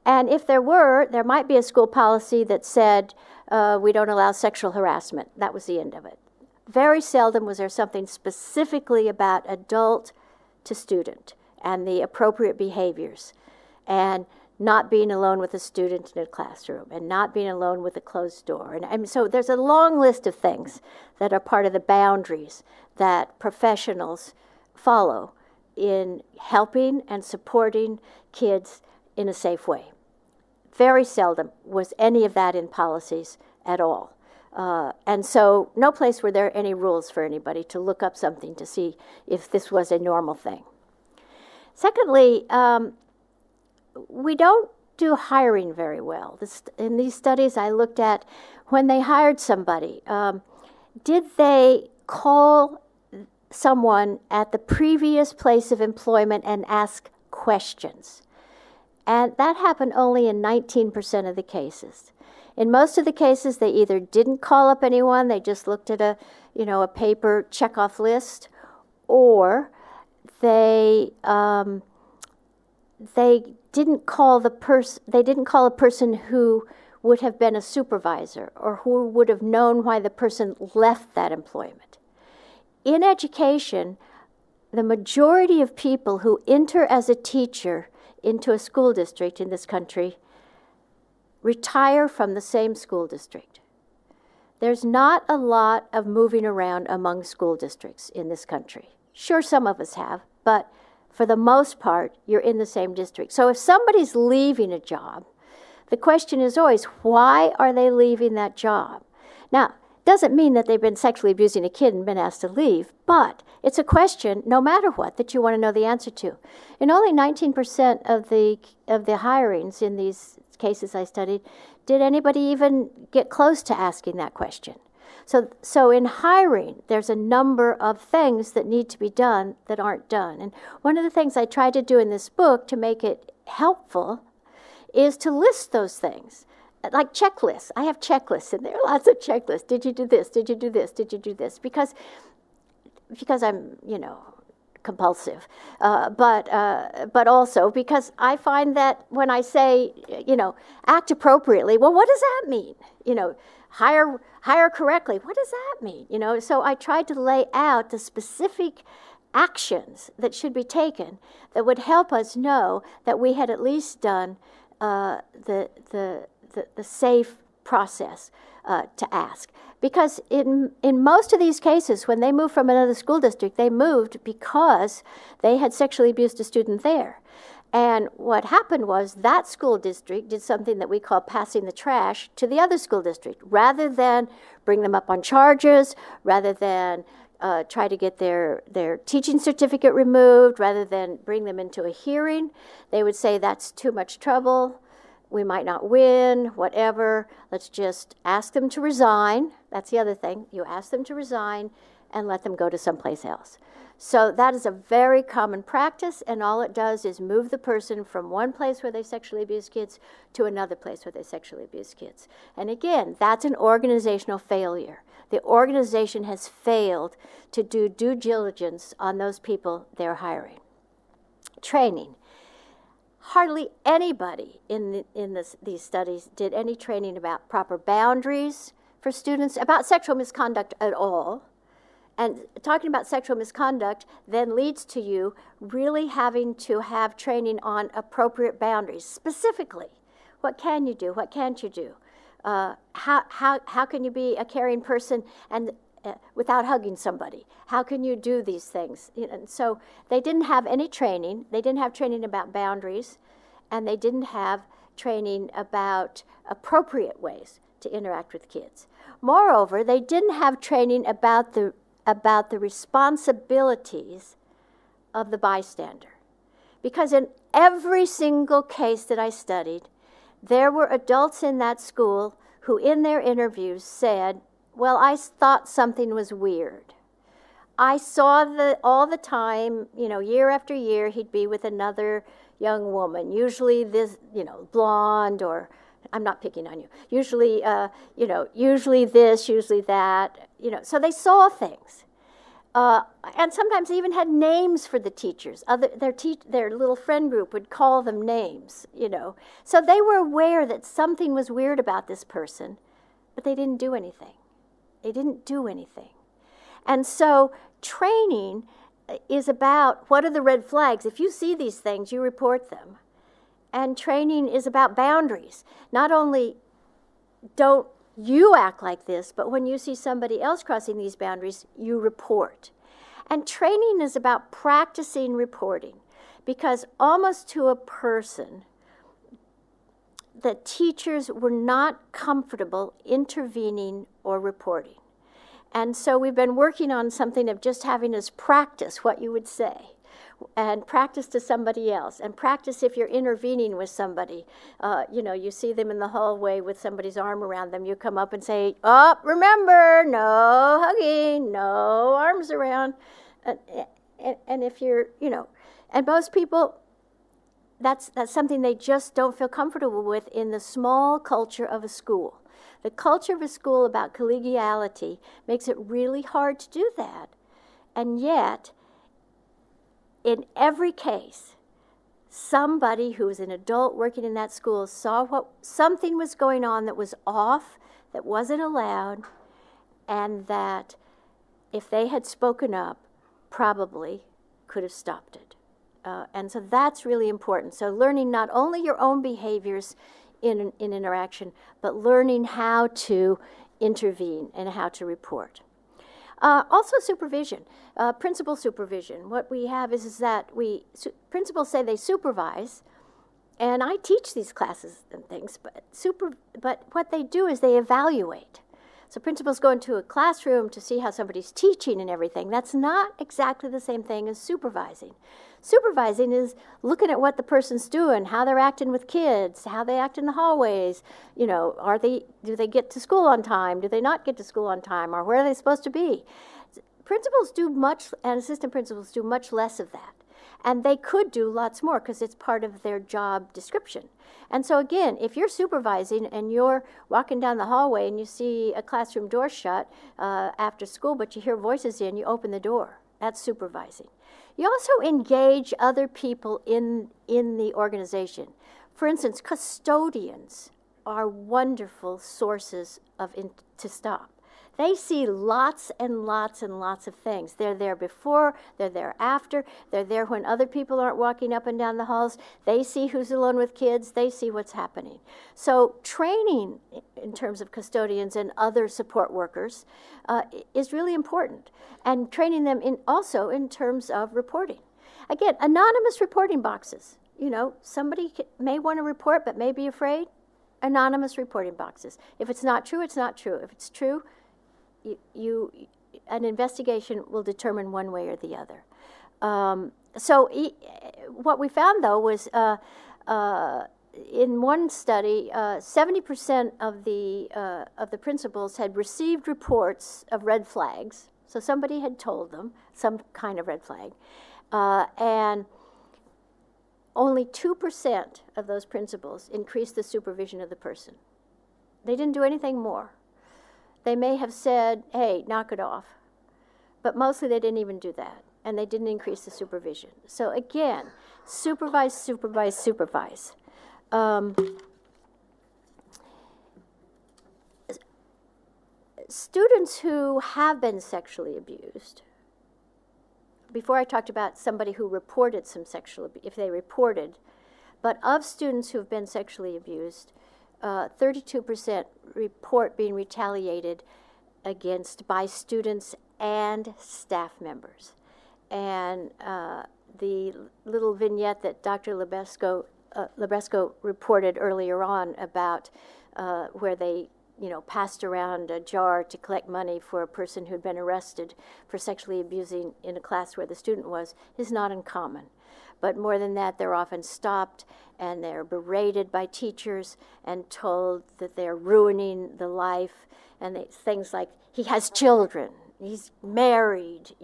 Speaker 2: And if there were, there might be a school policy that said, we don't allow sexual harassment. That was the end of it. Very seldom was there something specifically about adult to student. and the appropriate behaviors, and not being alone with a student in a classroom, and not being alone with a closed door. And so there's a long list of things that are part of the boundaries that professionals follow in helping and supporting kids in a safe way. Very seldom was any of that in policies at all. And so no place were there any rules for anybody to look up something to see if this was a normal thing. Secondly, we don't do hiring very well. In these studies I looked at, when they hired somebody, did they call someone at the previous place of employment and ask questions? And that happened only in 19% of the cases. In most of the cases, they either didn't call up anyone, they just looked at a paper checkoff list, or they didn't call a person who would have been a supervisor or who would have known why the person left that employment. In education, the majority of people who enter as a teacher into a school district in this country retire from the same school district. There's not a lot of moving around among school districts in this country. Sure, some of us have, but for the most part, you're in the same district. So if somebody's leaving a job, the question is always, why are they leaving that job? Now, doesn't mean that they've been sexually abusing a kid and been asked to leave, but it's a question, no matter what, that you want to know the answer to. In only 19% of the hirings in these cases I studied, did anybody even get close to asking that question? So in hiring, there's a number of things that need to be done that aren't done. And one of the things I tried to do in this book to make it helpful is to list those things. Like checklists. I have checklists in there, lots of checklists. Did you do this? Did you do this? Did you do this? Because I'm, compulsive. But also because I find that when I say, act appropriately, well, what does that mean? Hire correctly. What does that mean? So I tried to lay out the specific actions that should be taken that would help us know that we had at least done the safe process to ask. Because in most of these cases, when they moved from another school district, they moved because they had sexually abused a student there. And what happened was that school district did something that we call passing the trash to the other school district. Rather than bring them up on charges, rather than try to get their teaching certificate removed, rather than bring them into a hearing, they would say, that's too much trouble. We might not win, whatever. Let's just ask them to resign. That's the other thing. You ask them to resign and let them go to someplace else. So that is a very common practice, and all it does is move the person from one place where they sexually abuse kids to another place where they sexually abuse kids. And again, that's an organizational failure. The organization has failed to do due diligence on those people they're hiring. Training. Hardly anybody in these studies did any training about proper boundaries for students, about sexual misconduct at all. And talking about sexual misconduct then leads to you really having to have training on appropriate boundaries. Specifically, what can you do? What can't you do? How can you be a caring person and without hugging somebody? How can you do these things? And so they didn't have any training. They didn't have training about boundaries, and they didn't have training about appropriate ways to interact with kids. Moreover, they didn't have training about the responsibilities of the bystander. Because in every single case that I studied, there were adults in that school who in their interviews said, well, I thought something was weird. I saw all the time, year after year, he'd be with another young woman, usually this, blonde, or I'm not picking on you. Usually, usually this, usually that, so they saw things. And sometimes they even had names for the teachers. Their little friend group would call them names, So they were aware that something was weird about this person, but they didn't do anything. They didn't do anything. And so training is about what are the red flags. If you see these things, you report them. And training is about boundaries. Not only don't you act like this, but when you see somebody else crossing these boundaries, you report. And training is about practicing reporting, because almost to a person, the teachers were not comfortable intervening or reporting. And so we've been working on something of just having us practice what you would say, and practice to somebody else, and practice if you're intervening with somebody. You see them in the hallway with somebody's arm around them. You come up and say, "Oh, remember, no hugging, no arms around." And if you're, and most people, that's something they just don't feel comfortable with in the small culture of a school. The culture of a school about collegiality makes it really hard to do that. And yet, in every case, somebody who was an adult working in that school saw something was going on that was off, that wasn't allowed, and that if they had spoken up, probably could have stopped it. And so that's really important. So learning not only your own behaviors in interaction, but learning how to intervene and how to report. Also supervision, principal supervision. What we have is that principals say they supervise, and I teach these classes and things, but what they do is they evaluate. So principals go into a classroom to see how somebody's teaching and everything. That's not exactly the same thing as supervising. Supervising is looking at what the person's doing, how they're acting with kids, how they act in the hallways. Do they get to school on time? Do they not get to school on time? Or where are they supposed to be? Principals do much, and assistant principals do much less of that. And they could do lots more because it's part of their job description. And so again, if you're supervising and you're walking down the hallway and you see a classroom door shut after school, but you hear voices in, you open the door. That's supervising. You also engage other people in the organization. For instance, custodians are wonderful sources to stop. They see lots and lots and lots of things. They're there before, they're there after, they're there when other people aren't walking up and down the halls. They see who's alone with kids, they see what's happening. So training in terms of custodians and other support workers is really important. And training them also in terms of reporting. Again, anonymous reporting boxes. Somebody may want to report but may be afraid. Anonymous reporting boxes. If it's not true, it's not true. If it's true, an investigation will determine one way or the other. What we found, though, was in one study, 70% of the principals had received reports of red flags. So somebody had told them some kind of red flag, and only 2% of those principals increased the supervision of the person. They didn't do anything more. They may have said, "Hey, knock it off," but mostly they didn't even do that, and they didn't increase the supervision. So again, supervise, supervise, supervise. Students who have been sexually abused, before I talked about somebody who reported some sexual abuse, if they reported, but of students who have been sexually abused, 32% report being retaliated against by students and staff members. And the little vignette that Dr. Lebresco reported earlier on about where they passed around a jar to collect money for a person who'd been arrested for sexually abusing in a class where the student was, is not uncommon. But more than that, they're often stopped and they're berated by teachers and told that they're ruining the life, and things like, "He has children, he's married,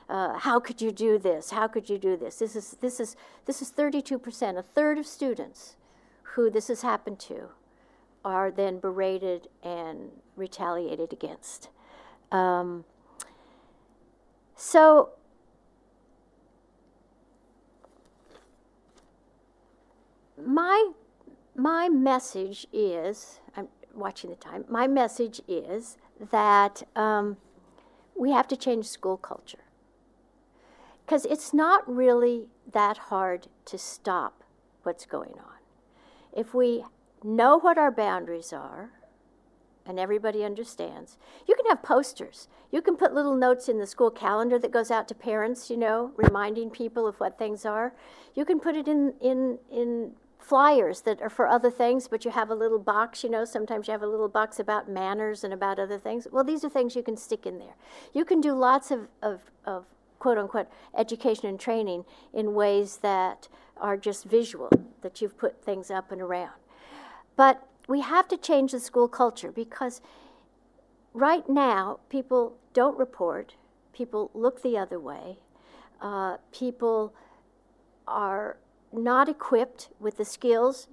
Speaker 2: how could you do this? How could you do this?" This is 32%. A third of students who this has happened to are then berated and retaliated against. So my message is, I'm watching the time, my message is that we have to change school culture. Because it's not really that hard to stop what's going on. If we know what our boundaries are, and everybody understands, you can have posters. You can put little notes in the school calendar that goes out to parents, reminding people of what things are. You can put it in flyers that are for other things, but you have a little box, sometimes you have a little box about manners and about other things. Well, these are things you can stick in there. You can do lots of quote-unquote education and training in ways that are just visual, that you've put things up and around. But we have to change the school culture, because right now people don't report, people look the other way, people are not equipped with the skills.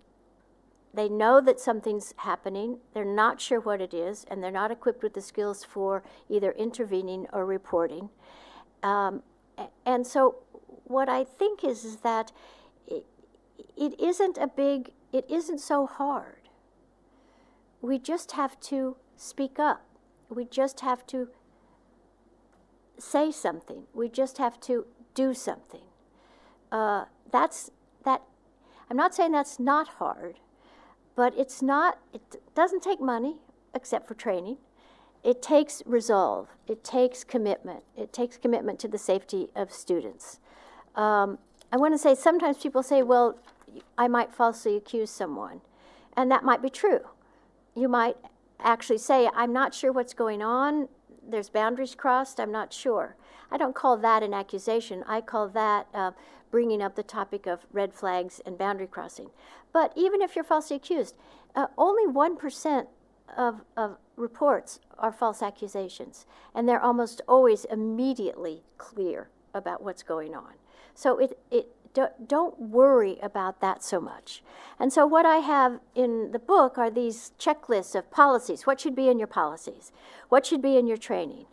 Speaker 2: They know that something's happening, they're not sure what it is, and they're not equipped with the skills for either intervening or reporting. And so what I think is that it isn't so hard. We just have to speak up. We just have to say something. We just have to do something. I'm not saying that's not hard, but it doesn't take money except for training. It takes resolve. It takes commitment. It takes commitment to the safety of students. I want to say, sometimes people say, well, I might falsely accuse someone. And that might be true. You might actually say, I'm not sure what's going on. There's boundaries crossed. I'm not sure. I don't call that an accusation. I call that bringing up the topic of red flags and boundary crossing. But even if you're falsely accused, only 1% of reports are false accusations. And they're almost always immediately clear about what's going on. So don't worry about that so much. And so what I have in the book are these checklists of policies. What should be in your policies? What should be in your training?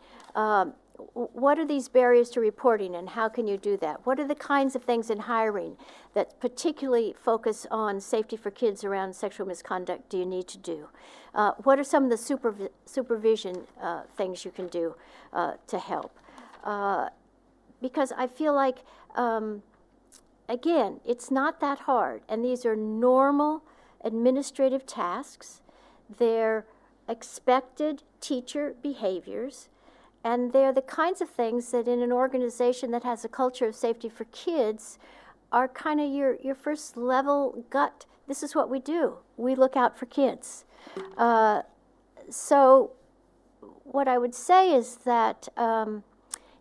Speaker 2: What are these barriers to reporting, and how can you do that? What are the kinds of things in hiring that particularly focus on safety for kids around sexual misconduct do you need to do? What are some of the supervision things you can do to help? Because I feel like, again, it's not that hard, and these are normal administrative tasks. They're expected teacher behaviors, and they're the kinds of things that in an organization that has a culture of safety for kids are kind of your first level gut. This is what we do. We look out for kids. So what I would say is that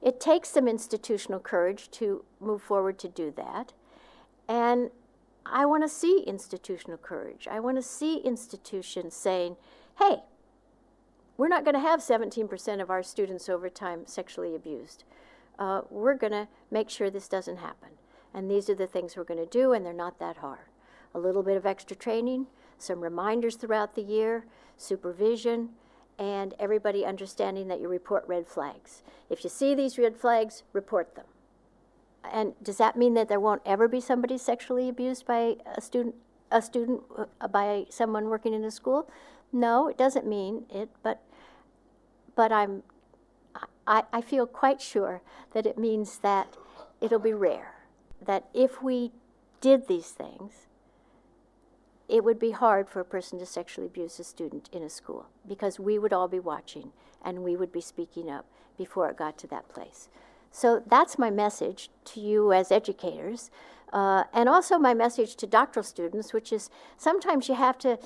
Speaker 2: it takes some institutional courage to move forward to do that. And I want to see institutional courage. I want to see institutions saying, hey, we're not going to have 17% of our students over time sexually abused. We're going to make sure this doesn't happen. And these are the things we're going to do, and they're not that hard. A little bit of extra training, some reminders throughout the year, supervision, and everybody understanding that you report red flags. If you see these red flags, report them. And does that mean that there won't ever be somebody sexually abused by a student by someone working in a school? No, it doesn't mean it, but I feel quite sure that it means that it'll be rare. That if we did these things, it would be hard for a person to sexually abuse a student in a school, because we would all be watching and we would be speaking up before it got to that place. So that's my message to you as educators, and also my message to doctoral students, which is sometimes you have to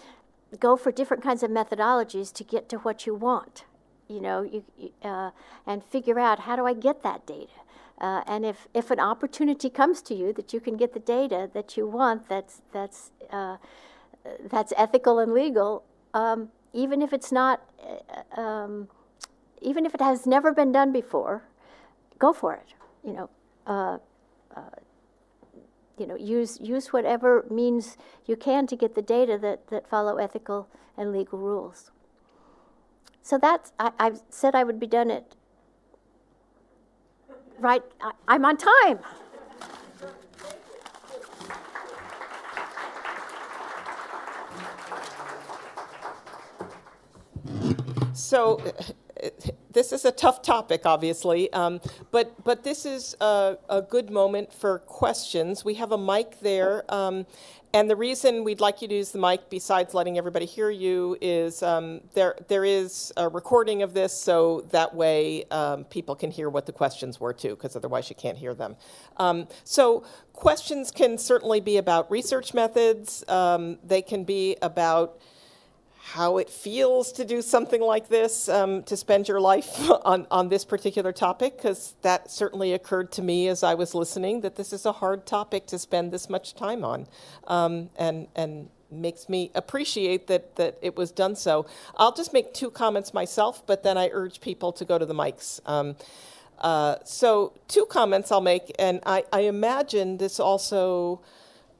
Speaker 2: go for different kinds of methodologies to get to what you want, and figure out, how do I get that data? And if an opportunity comes to you that you can get the data that you want, that's ethical and legal, even if it's not, even if it has never been done before, go for it. Use whatever means you can to get the data that follow ethical and legal rules. So I said I would be done at. Right, I'm on time.
Speaker 1: So this is a tough topic, obviously, but this is a good moment for questions. We have a mic there, and the reason we'd like you to use the mic, besides letting everybody hear you, is there is a recording of this, so that way people can hear what the questions were too, because otherwise you can't hear them. So questions can certainly be about research methods. They can be about how it feels to do something like this, to spend your life on this particular topic, because that certainly occurred to me as I was listening, that this is a hard topic to spend this much time on, and makes me appreciate that it was done so. I'll just make 2 comments myself, but then I urge people to go to the mics. So 2 comments I'll make, and I imagine this also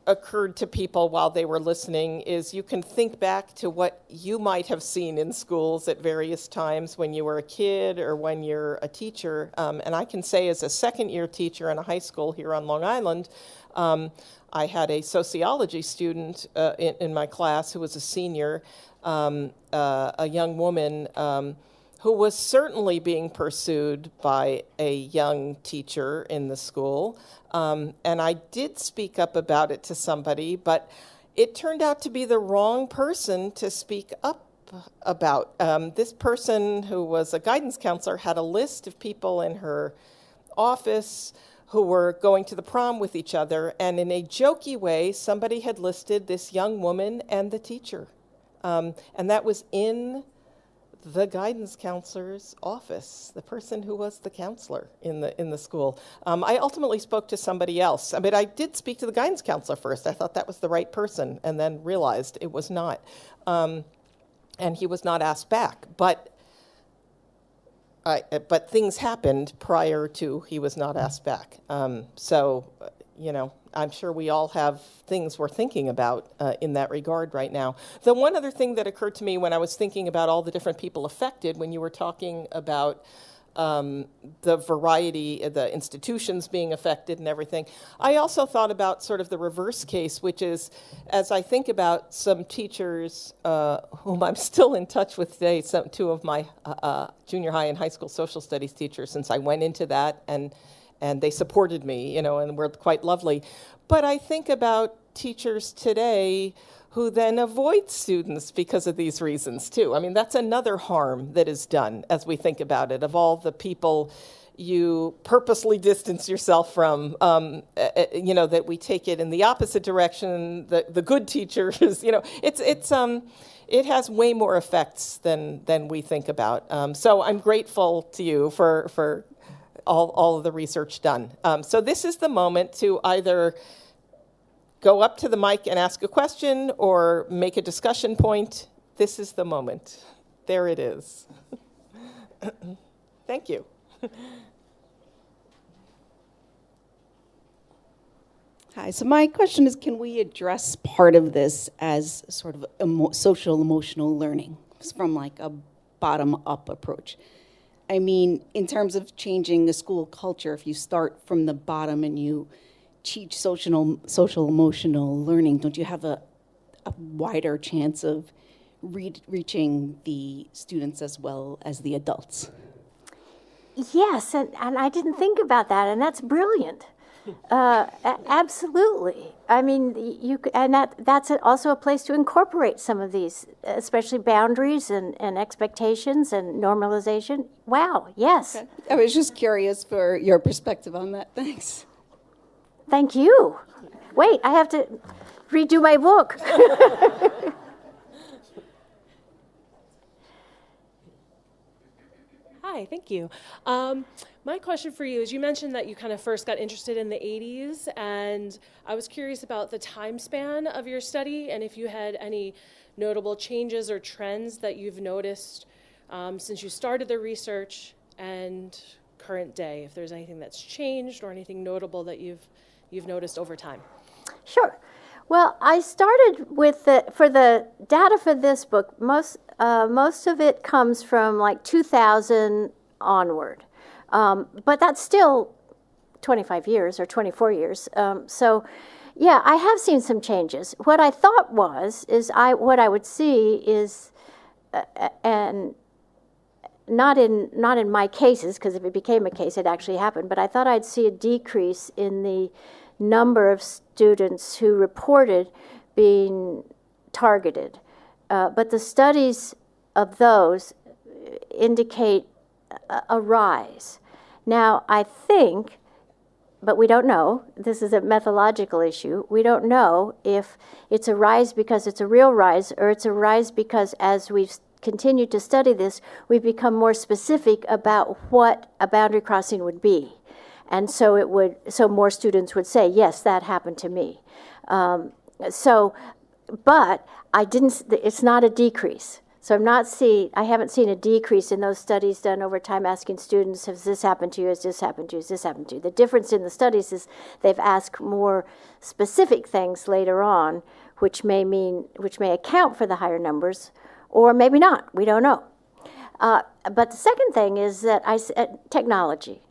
Speaker 1: occurred to people while they were listening, is you can think back to what you might have seen in schools at various times when you were a kid or when you're a teacher. And I can say, as a second-year teacher in a high school here on Long Island, I had a sociology student in my class who was a senior, a young woman who was certainly being pursued by a young teacher in the school. And I did speak up about it to somebody, but it turned out to be the wrong person to speak up about. This person, who was a guidance counselor, had a list of people in her office who were going to the prom with each other, and in a jokey way, somebody had listed this young woman and the teacher. And that was in the guidance counselor's office, the person who was the counselor in the school. I ultimately spoke to somebody else. I mean, I did speak to the guidance counselor first. I thought that was the right person, and then realized it was not. And he was not asked back. But things happened prior to he was not asked back. So, I'm sure we all have things we're thinking about in that regard right now. The one other thing that occurred to me when I was thinking about all the different people affected, when you were talking about the variety, the institutions being affected and everything, I also thought about sort of the reverse case, which is, as I think about some teachers whom I'm still in touch with today, 2 of my junior high and high school social studies teachers, since I went into that, and they supported me, and were quite lovely. But I think about teachers today who then avoid students because of these reasons, too. I mean, that's another harm that is done as we think about it, of all the people you purposely distance yourself from, that we take it in the opposite direction, the good teachers, it has way more effects than we think about. So I'm grateful to you for all of the research done. So this is the moment to either go up to the mic and ask a question or make a discussion point. This is the moment. There it is. Thank you.
Speaker 3: Hi, so my question is, can we address part of this as sort of social emotional learning from like a bottom-up approach? I mean, in terms of changing the school culture, if you start from the bottom and you teach social emotional learning, don't you have a wider chance of reaching the students as well as the adults?
Speaker 2: Yes, and I didn't think about that, and that's brilliant. Absolutely. I mean, that's also a place to incorporate some of these, especially boundaries and expectations and normalization. Wow, yes.
Speaker 3: Okay. I was just curious for your perspective on that. Thanks.
Speaker 2: Thank you. Wait, I have to redo my book.
Speaker 4: Hi, thank you. My question for you is, you mentioned that you kind of first got interested in the 80s, and I was curious about the time span of your study and if you had any notable changes or trends that you've noticed since you started the research and current day, if there's anything that's changed or anything notable that you've noticed over time.
Speaker 2: Sure. Well, I started with for the data for this book, most of it comes from like 2000 onward. But that's still 25 years or 24 years. So, yeah, I have seen some changes. What I thought what I would see is, and not in my cases, because if it became a case, it actually happened, but I thought I'd see a decrease in the number of students who reported being targeted. But the studies of those indicate a rise. Now, I think, but we don't know, this is a methodological issue, we don't know if it's a rise because it's a real rise, or it's a rise because as we've continued to study this, we've become more specific about what a boundary crossing would be. And so more students would say, yes, that happened to me. But it's not a decrease. So I haven't seen a decrease in those studies done over time asking students, has this happened to you, has this happened to you, has this happened to you? The difference in the studies is they've asked more specific things later on, which may account for the higher numbers, or maybe not, we don't know. But the second thing is that technology.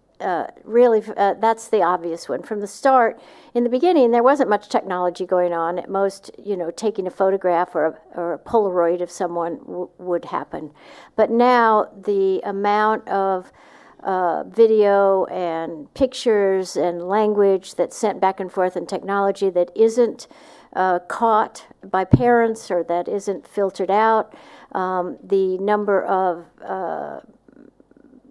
Speaker 2: Really, that's the obvious one. From the start, in the beginning, there wasn't much technology going on. At most, taking a photograph or a Polaroid of someone would happen. But now, the amount of video and pictures and language that's sent back and forth in technology that isn't caught by parents or that isn't filtered out, the number of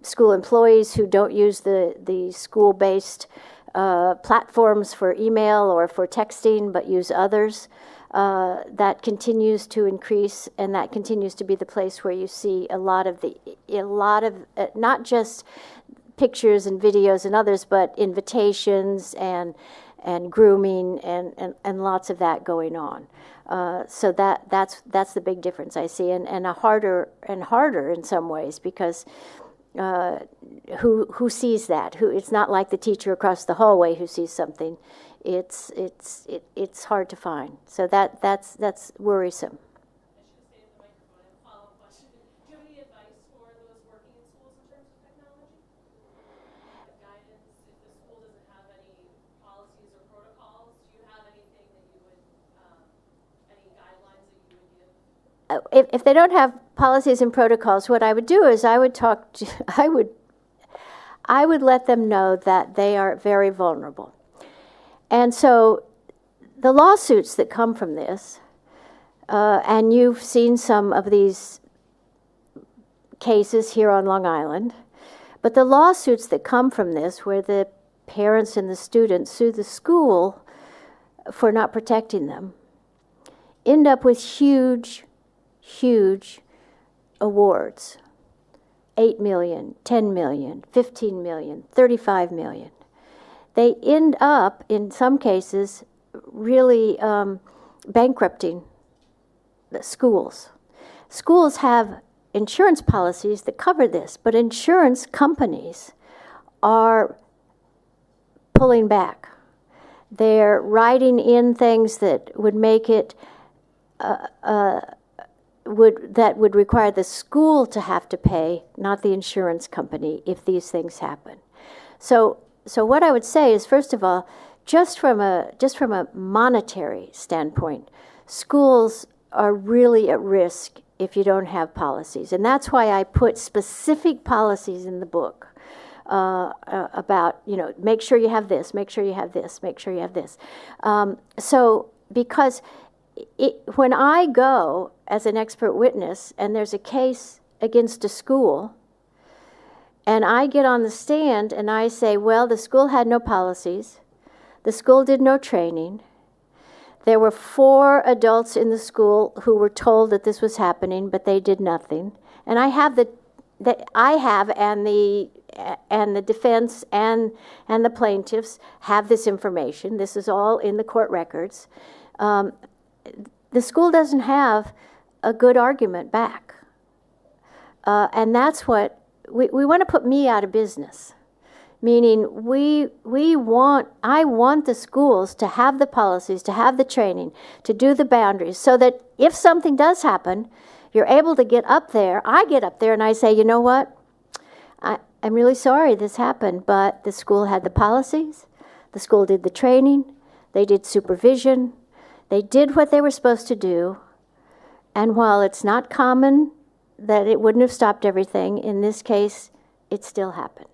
Speaker 2: school employees who don't use the school-based platforms for email or for texting but use others, that continues to increase, and that continues to be the place where you see a lot of not just pictures and videos and others, but invitations and grooming and lots of that going on. So that's the big difference I see, and a harder in some ways, because who sees that? It's not like the teacher across the hallway who sees something. It's hard to find. So that's worrisome. If they don't have policies and protocols, what I would do is I would let them know that they are very vulnerable. And so the lawsuits that come from this, and you've seen some of these cases here on Long Island, but the lawsuits that come from this, where the parents and the students sue the school for not protecting them, end up with huge awards. 8 million, 10 million, 15 million, 35 million. They end up, in some cases, really bankrupting the schools. Schools have insurance policies that cover this, but insurance companies are pulling back. They're writing in things that would make it would require the school to have to pay, not the insurance company, if these things happen. So what I would say is, first of all, just from a monetary standpoint, schools are really at risk if you don't have policies, and that's why I put specific policies in the book about make sure you have this, make sure you have this, make sure you have this. So because when I go as an expert witness and there's a case against a school, and I get on the stand and I say, well, the school had no policies, the school did no training, there were 4 adults in the school who were told that this was happening, but they did nothing, and I have and the defense and the plaintiffs have this information. This is all in the court records. The school doesn't have a good argument back. And that's what, we want to put me out of business. Meaning I want the schools to have the policies, to have the training, to do the boundaries, so that if something does happen, you're able to get up there. I get up there and I say, you know what? I'm really sorry this happened, but the school had the policies, the school did the training, they did supervision, they did what they were supposed to do, and while it's not common that it wouldn't have stopped everything. In this case, it still happened.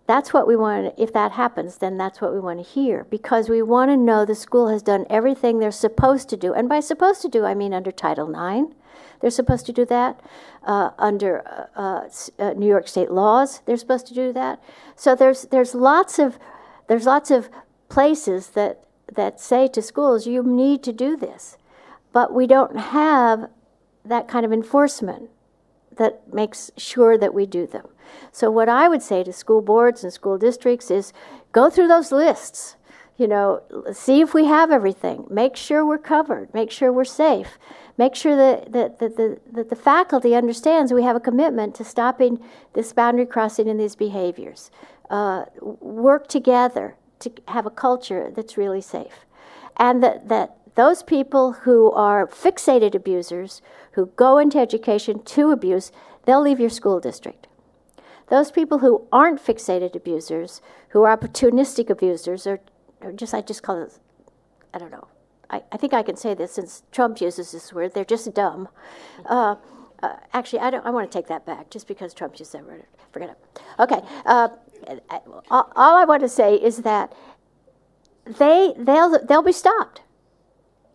Speaker 2: That's what we want. If that happens, then that's what we want to hear, because we want to know the school has done everything they're supposed to do. And by supposed to do, I mean under Title IX. They're supposed to do that. Under New York State laws, they're supposed to do that. So there's lots of places that say to schools, you need to do this. But we don't have that kind of enforcement that makes sure that we do them. So what I would say to school boards and school districts is go through those lists. See if we have everything. Make sure we're covered. Make sure we're safe. Make sure that the faculty understands we have a commitment to stopping this boundary crossing and these behaviors. Work together to have a culture that's really safe. And that those people who are fixated abusers, who go into education to abuse, they'll leave your school district. Those people who aren't fixated abusers, who are opportunistic abusers, or I just call it, I don't know. I think I can say this since Trump uses this word. They're just dumb. Actually, I want to take that back just because Trump used that word. Forget it. Okay. All I want to say is that they'll be stopped.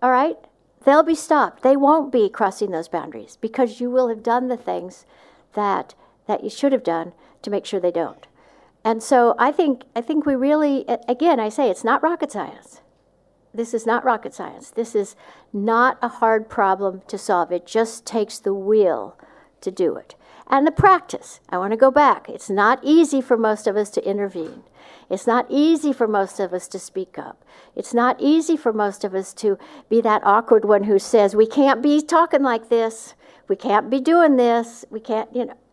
Speaker 2: All right? They'll be stopped. They won't be crossing those boundaries because you will have done the things that you should have done to make sure they don't. And so I think we really, again, I say it's not rocket science. This is not rocket science. This is not a hard problem to solve. It just takes the will to do it. And the practice. I want to go back. It's not easy for most of us to intervene. It's not easy for most of us to speak up. It's not easy for most of us to be that awkward one who says, we can't be talking like this. We can't be doing this. We can't,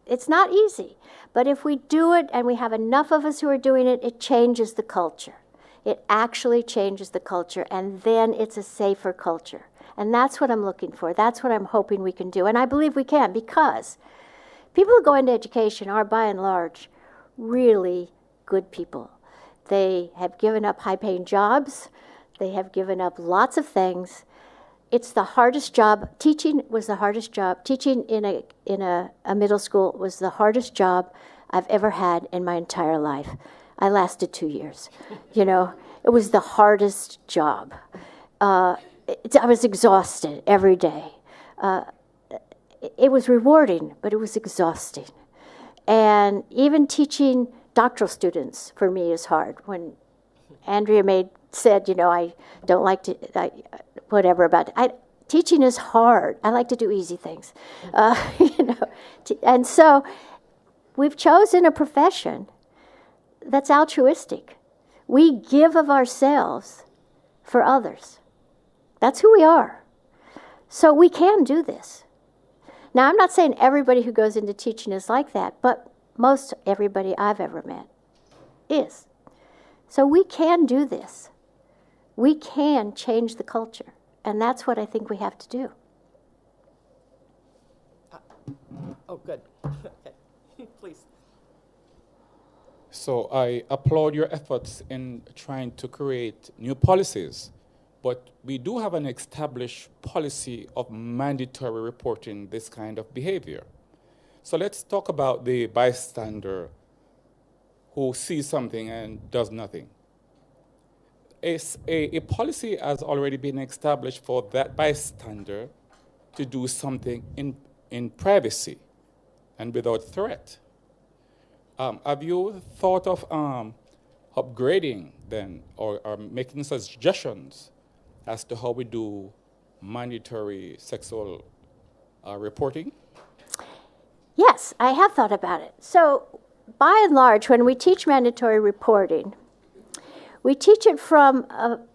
Speaker 2: it's not easy. But if we do it and we have enough of us who are doing it, it changes the culture. It actually changes the culture, and then it's a safer culture. And that's what I'm looking for. That's what I'm hoping we can do. And I believe we can, because people who go into education are, by and large, really good people. They have given up high-paying jobs. They have given up lots of things. It's the hardest job. Teaching was the hardest job. Teaching in a middle school was the hardest job I've ever had in my entire life. I lasted 2 years. It was the hardest job. I was exhausted every day. It was rewarding, but it was exhausting. And even teaching doctoral students for me is hard. When Andrea said, I don't like to, whatever about it. Teaching is hard. I like to do easy things. And so we've chosen a profession that's altruistic. We give of ourselves for others. That's who we are. So we can do this. Now, I'm not saying everybody who goes into teaching is like that, but most everybody I've ever met is. So we can do this. We can change the culture. And that's what I think we have to do.
Speaker 1: Oh, good. Okay. Please.
Speaker 5: So I applaud your efforts in trying to create new policies, but we do have an established policy of mandatory reporting this kind of behavior. So let's talk about the bystander who sees something and does nothing. A policy has already been established for that bystander to do something in privacy and without threat. Have you thought of upgrading then, or making suggestions as to how we do mandatory sexual reporting?
Speaker 2: Yes, I have thought about it. So by and large, when we teach mandatory reporting, we teach it from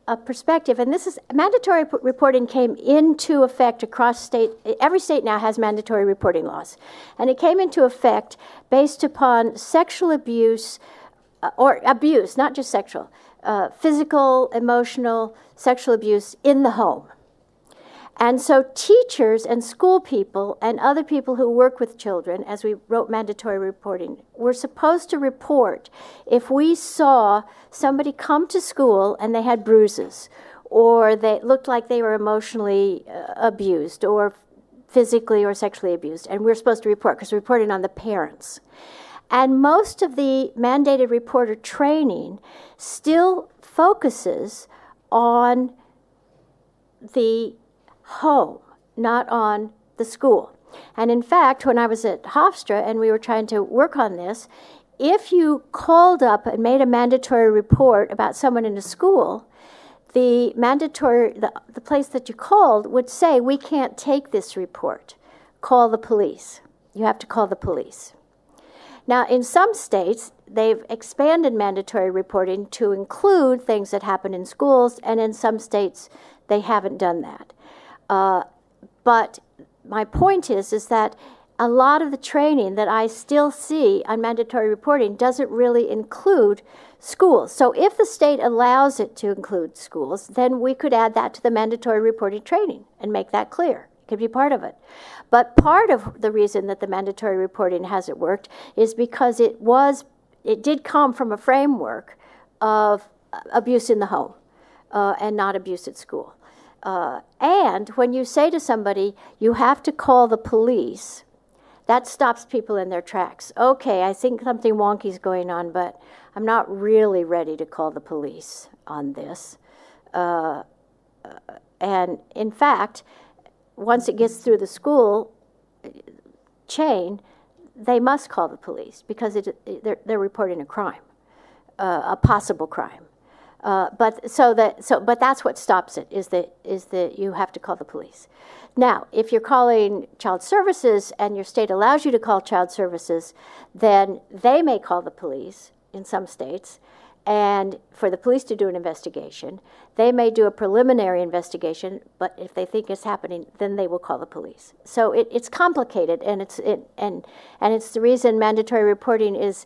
Speaker 2: a perspective, and this is, mandatory reporting came into effect across state. Every state now has mandatory reporting laws. And it came into effect based upon sexual abuse, or abuse, not just sexual, physical, emotional, sexual abuse in the home. And so teachers and school people and other people who work with children, as we wrote mandatory reporting, were supposed to report if we saw somebody come to school and they had bruises, or they looked like they were emotionally abused, or physically or sexually abused, and we're supposed to report because we're reporting on the parents. And most of the mandated reporter training still focuses on the home, not on the school. And in fact, when I was at Hofstra and we were trying to work on this, if you called up and made a mandatory report about someone in a school, the place that you called would say, we can't take this report. Call the police. You have to call the police. Now, in some states, they've expanded mandatory reporting to include things that happen in schools, and in some states, they haven't done that. But my point is that a lot of the training that I still see on mandatory reporting doesn't really include schools. So if the state allows it to include schools, then we could add that to the mandatory reporting training and make that clear. It could be part of it. But part of the reason that the mandatory reporting hasn't worked is because it did come from a framework of abuse in the home and not abuse at school. And when you say to somebody, you have to call the police, that stops people in their tracks. Okay, I think something wonky is going on, but I'm not really ready to call the police on this. And in fact, once it gets through the school chain, they must call the police because they're reporting a crime, a possible crime. But that's what stops it, is that you have to call the police. Now, if you're calling child services and your state allows you to call child services, then they may call the police in some states, and for the police to do an investigation. They may do a preliminary investigation, but if they think it's happening, then they will call the police. So it's complicated, and it's the reason mandatory reporting is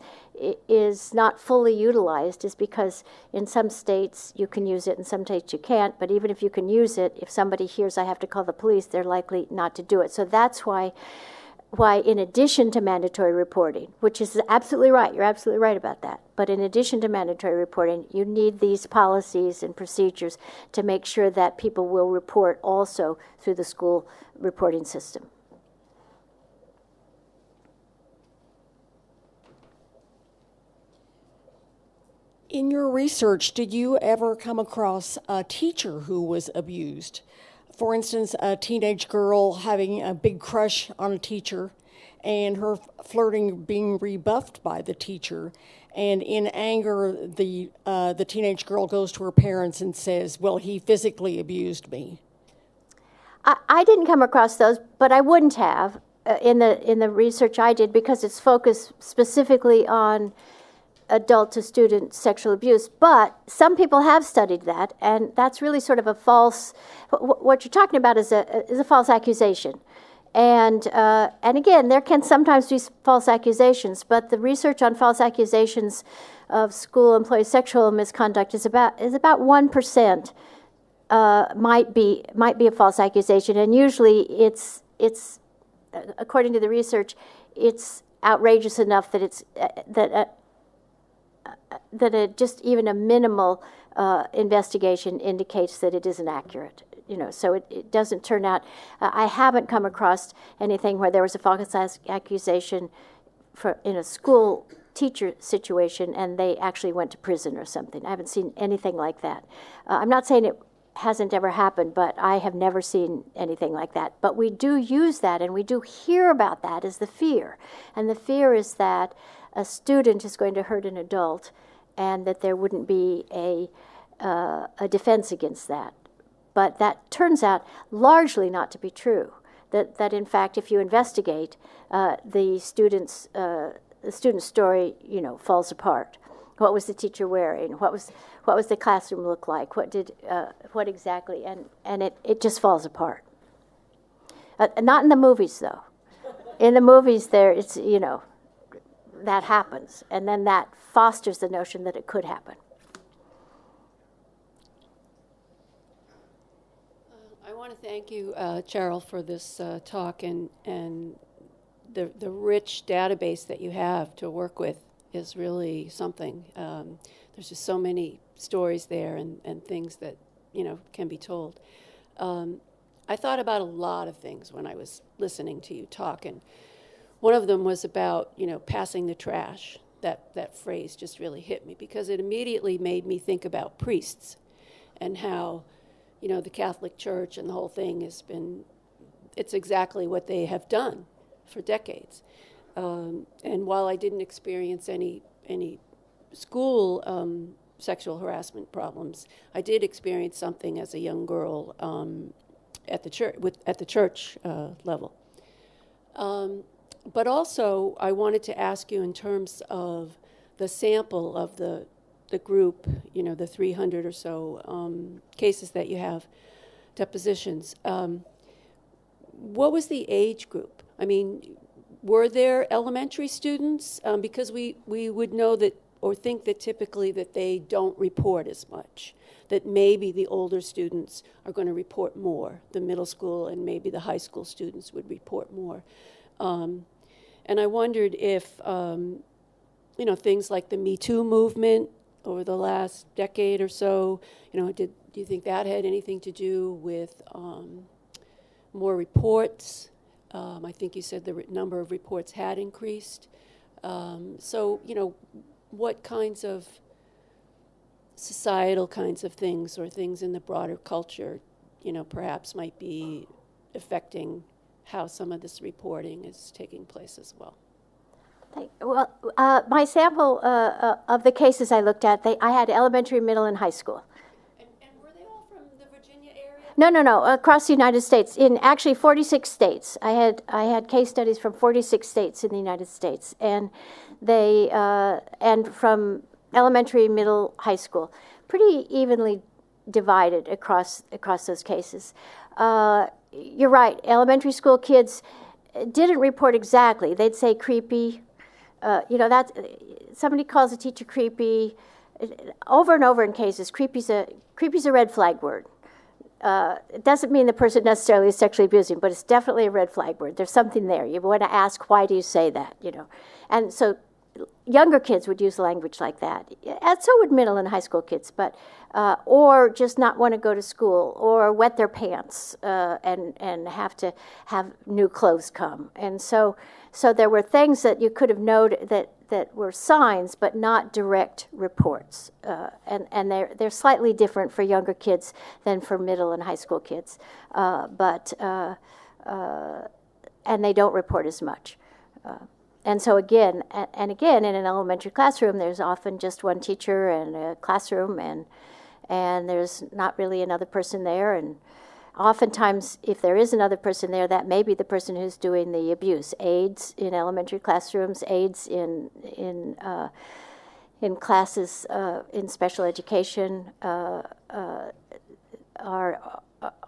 Speaker 2: not fully utilized, is because in some states you can use it, in some states you can't. But even if you can use it, if somebody hears I have to call the police, they're likely not to do it. So that's why in addition to mandatory reporting, which is absolutely right, you're absolutely right about that, but in addition to mandatory reporting, you need these policies and procedures to make sure that people will report also through the school reporting system.
Speaker 6: In your research, did you ever come across a teacher who was abused? For instance, a teenage girl having a big crush on a teacher and her flirting being rebuffed by the teacher. And in anger, the teenage girl goes to her parents and says, well, he physically abused me.
Speaker 2: I didn't come across those, but I wouldn't have in the research I did, because it's focused specifically on adult to student sexual abuse. But some people have studied that, and that's really sort of a false, what you're talking about is a false accusation. And again, there can sometimes be false accusations, but the research on false accusations of school employee sexual misconduct is about 1%. Might be a false accusation, and usually it's according to the research, it's outrageous enough that just even a minimal investigation indicates that it isn't accurate. So it doesn't turn out. I haven't come across anything where there was a false accusation in a school teacher situation and they actually went to prison or something. I haven't seen anything like that. I'm not saying it hasn't ever happened, but I have never seen anything like that. But we do use that, and we do hear about that as the fear. And the fear is that a student is going to hurt an adult and that there wouldn't be a defense against that. But that turns out largely not to be true. That in fact, if you investigate, the student's story, falls apart. What was the teacher wearing? What was the classroom look like? What exactly? And it just falls apart. Not in the movies, though. In the movies, it's that happens, and then that fosters the notion that it could happen.
Speaker 7: I want to thank you, Charol, for this talk, and the rich database that you have to work with is really something. There's just so many stories there and things that can be told. I thought about a lot of things when I was listening to you talk, and one of them was about, passing the trash. That phrase just really hit me because it immediately made me think about priests and how, the Catholic Church and the whole thing it's exactly what they have done for decades. And while I didn't experience any school sexual harassment problems, I did experience something as a young girl at the church level. But also, I wanted to ask you in terms of the sample of the group, the 300 or so cases that you have, depositions. What was the age group? I mean, were there elementary students? Because we would know that or think that typically that they don't report as much, that maybe the older students are going to report more, the middle school and maybe the high school students would report more. And I wondered if, things like the Me Too movement over the last decade or so, do you think that had anything to do with more reports? I think you said the number of reports had increased. What kinds of societal kinds of things or things in the broader culture, perhaps might be affecting how some of this reporting is taking place as well?
Speaker 2: Well, my sample of the cases I looked at, I had elementary, middle, and high school.
Speaker 7: And were they all from the Virginia area?
Speaker 2: No, across the United States, in actually 46 states. I had case studies from 46 states in the United States, and they and from elementary, middle, high school, pretty evenly divided across those cases. You're right. Elementary school kids didn't report exactly. They'd say creepy. That somebody calls a teacher creepy. Over and over in cases, creepy's a red flag word. It doesn't mean the person necessarily is sexually abusing, but it's definitely a red flag word. There's something there. You want to ask, why do you say that? And so younger kids would use language like that, and so would middle and high school kids, but or just not want to go to school, or wet their pants and have to have new clothes come. And so there were things that you could have noted that were signs, but not direct reports. And they're slightly different for younger kids than for middle and high school kids, and they don't report as much. And so again, in an elementary classroom, there's often just one teacher and a classroom, and there's not really another person there. And oftentimes, if there is another person there, that may be the person who's doing the abuse. Aides in elementary classrooms, aides in classes in special education are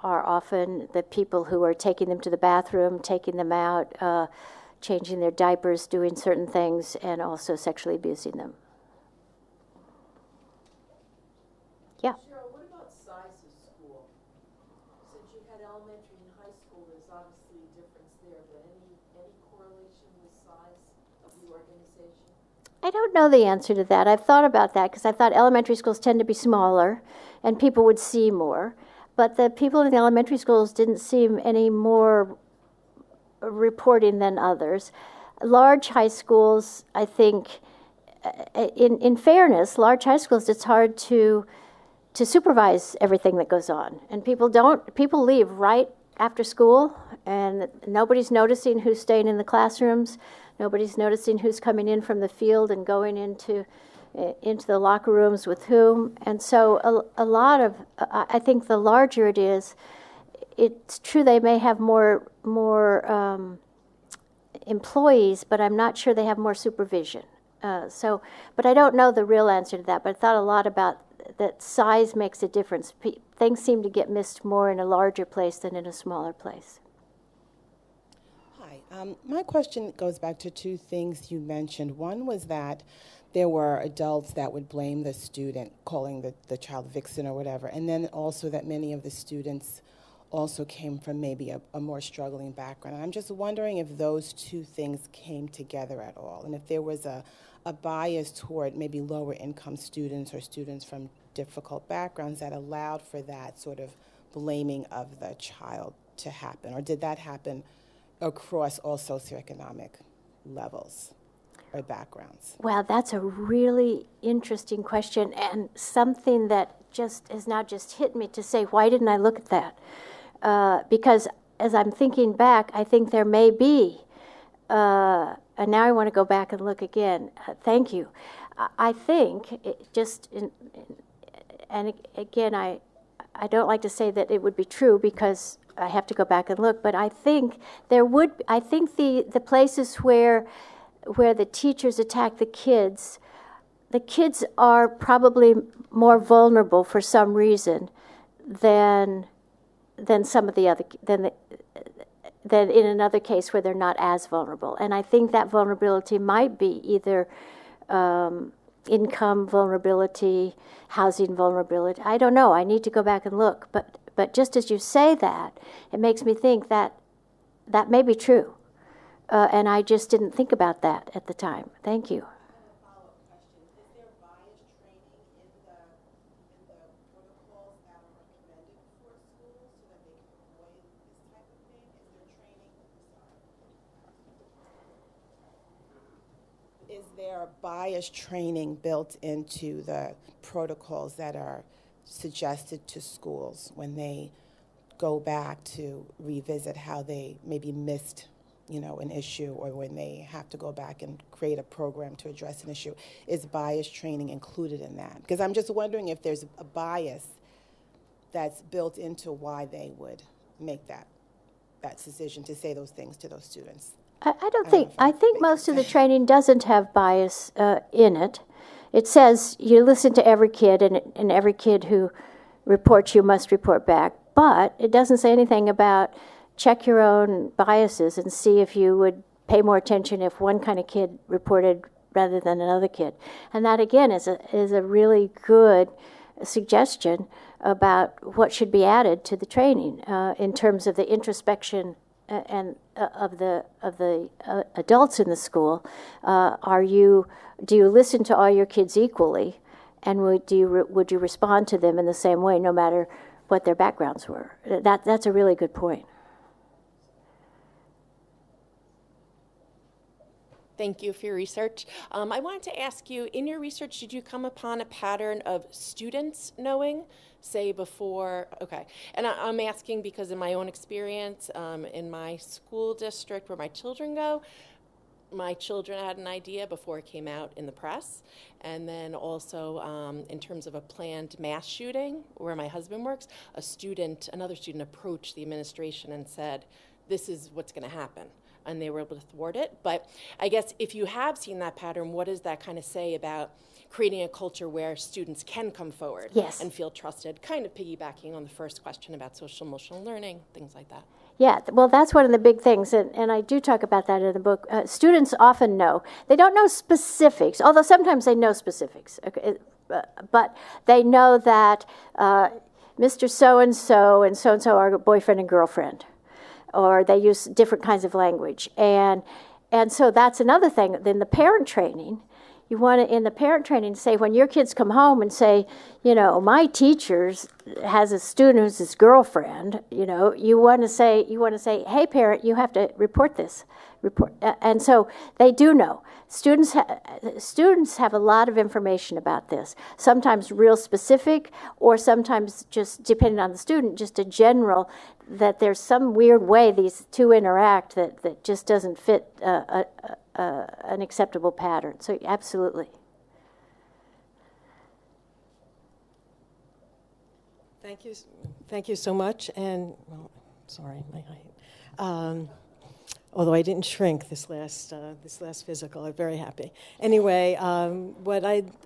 Speaker 2: often the people who are taking them to the bathroom, taking them out, changing their diapers, doing certain things, and also sexually abusing them. Yeah.
Speaker 8: Cheryl, what about size of school? Since you had elementary and high school, there's obviously a difference there, but any correlation with size of the organization?
Speaker 2: I don't know the answer to that. I've thought about that because I thought elementary schools tend to be smaller and people would see more. But the people in the elementary schools didn't seem any more reporting than others. Large high schools, I think, in fairness, large high schools, it's hard to supervise everything that goes on. And people leave right after school, and nobody's noticing who's staying in the classrooms. Nobody's noticing who's coming in from the field and going into the locker rooms with whom. And so a lot of, I think the larger it is, it's true they may have more employees, but I'm not sure they have more supervision. But I don't know the real answer to that, but I thought a lot about that size makes a difference. Things seem to get missed more in a larger place than in a smaller place.
Speaker 9: Hi. My question goes back to two things you mentioned. One was that there were adults that would blame the student, calling the child vixen or whatever, and then also that many of the students also came from maybe a more struggling background. And I'm just wondering if those two things came together at all, and if there was a bias toward maybe lower income students or students from difficult backgrounds that allowed for that sort of blaming of the child to happen, or did that happen across all socioeconomic levels or backgrounds?
Speaker 2: Well, that's a really interesting question, and something that just has now just hit me to say, why didn't I look at that? Because as I'm thinking back, I think there may be, and now I want to go back and look again. Thank you. I think and again, I don't like to say that it would be true because I have to go back and look, but I think the places where the teachers attack the kids are probably more vulnerable for some reason than some of the other than in another case where they're not as vulnerable. And I think that vulnerability might be either income vulnerability, housing vulnerability. I don't know. I need to go back and look. But just as you say that, it makes me think that may be true. And I just didn't think about that at the time. Thank you.
Speaker 9: Is there bias training built into the protocols that are suggested to schools when they go back to revisit how they maybe missed, an issue, or when they have to go back and create a program to address an issue? Is bias training included in that? Because I'm just wondering if there's a bias that's built into why they would make that decision to say those things to those students.
Speaker 2: I think most of the training doesn't have bias in it. It says you listen to every kid, and every kid who reports you must report back. But it doesn't say anything about check your own biases and see if you would pay more attention if one kind of kid reported rather than another kid. And that, again, is a really good suggestion about what should be added to the training in terms of the introspection and of the adults in the school. Do you listen to all your kids equally, and would you respond to them in the same way, no matter what their backgrounds were? That's a really good point.
Speaker 10: Thank you for your research. I wanted to ask you, in your research, did you come upon a pattern of students knowing, say before, okay. And I'm asking because in my own experience, in my school district where my children go, my children had an idea before it came out in the press. And then also in terms of a planned mass shooting where my husband works, another student approached the administration and said, this is what's going to happen. And they were able to thwart it. But I guess if you have seen that pattern, what does that kind of say about creating a culture where students can come forward and feel trusted, kind of piggybacking on the first question about social emotional learning, things like that?
Speaker 2: Yeah, well, that's one of the big things, and I do talk about that in the book. Students often know. They don't know specifics, although sometimes they know specifics. Okay, but they know that Mr. So-and-so and so-and-so are boyfriend and girlfriend, or they use different kinds of language. And so that's another thing. Then the parent training, you want to, in the parent training, say when your kids come home and say, my teacher has a student who's his girlfriend, you want to say, hey parent, you have to report this. And so they do know. Students have a lot of information about this, sometimes real specific, or sometimes just, depending on the student, just a general, that there's some weird way these two interact that just doesn't fit an acceptable pattern. So absolutely.
Speaker 6: Thank you so much. And, sorry, my height. Although I didn't shrink this last physical, I'm very happy. Anyway,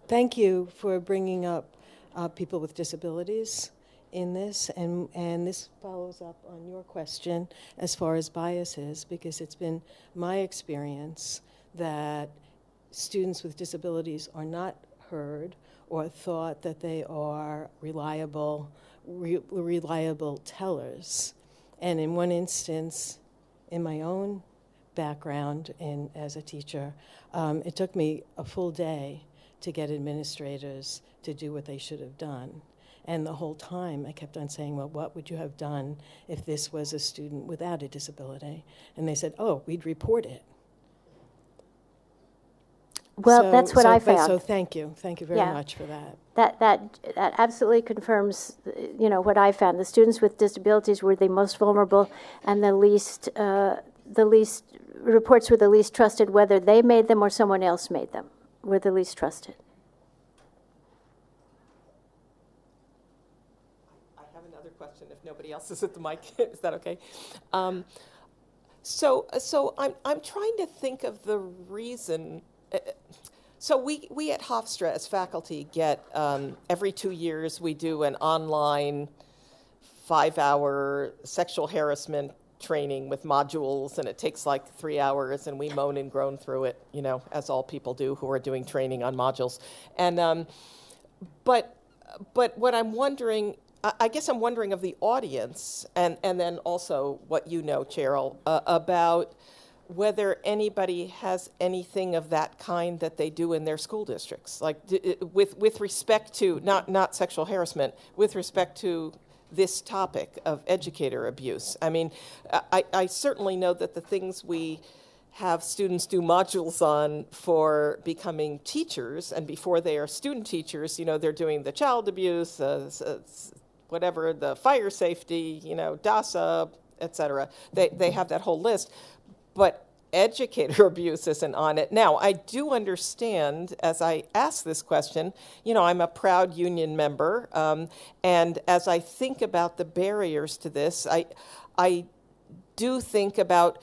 Speaker 6: thank you for bringing up people with disabilities in this, and this follows up on your question as far as biases, because it's been my experience that students with disabilities are not heard or thought that they are reliable tellers. And in one instance, in my own background as a teacher, it took me a full day to get administrators to do what they should have done.
Speaker 11: And the whole time I kept on saying, well, what would you have done if this was a student without a disability? And they said, oh, we'd report it.
Speaker 2: Well, that's what I found.
Speaker 11: So thank you very much for that.
Speaker 2: That absolutely confirms, what I found. The students with disabilities were the most vulnerable, and the least reports were the least trusted, whether they made them or someone else made them, were the least trusted.
Speaker 1: I have another question if nobody else is at the mic. Is that okay? So I'm trying to think of the reason. So we at Hofstra as faculty get, every 2 years we do an online 5-hour sexual harassment training with modules, and it takes like 3 hours, and we moan and groan through it, as all people do who are doing training on modules. And but what I'm wondering, I guess I'm wondering of the audience, and then also what Charol, about whether anybody has anything of that kind that they do in their school districts, like with respect to, not sexual harassment, with respect to this topic of educator abuse. I mean, I certainly know that the things we have students do modules on for becoming teachers, and before they are student teachers, they're doing the child abuse, whatever, the fire safety, DASA, et cetera. They have that whole list. But educator abuse isn't on it. Now, I do understand, as I ask this question, I'm a proud union member, and as I think about the barriers to this, I do think about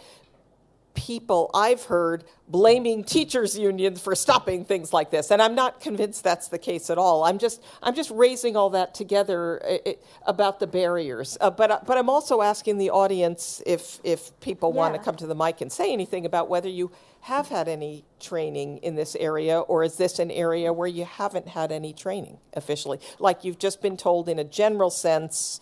Speaker 1: people I've heard blaming teachers' unions for stopping things like this, and I'm not convinced that's the case at all. I'm just raising all that together about the barriers. But I'm also asking the audience if people want to come to the mic and say anything about whether you have had any training in this area, or is this an area where you haven't had any training officially, like you've just been told in a general sense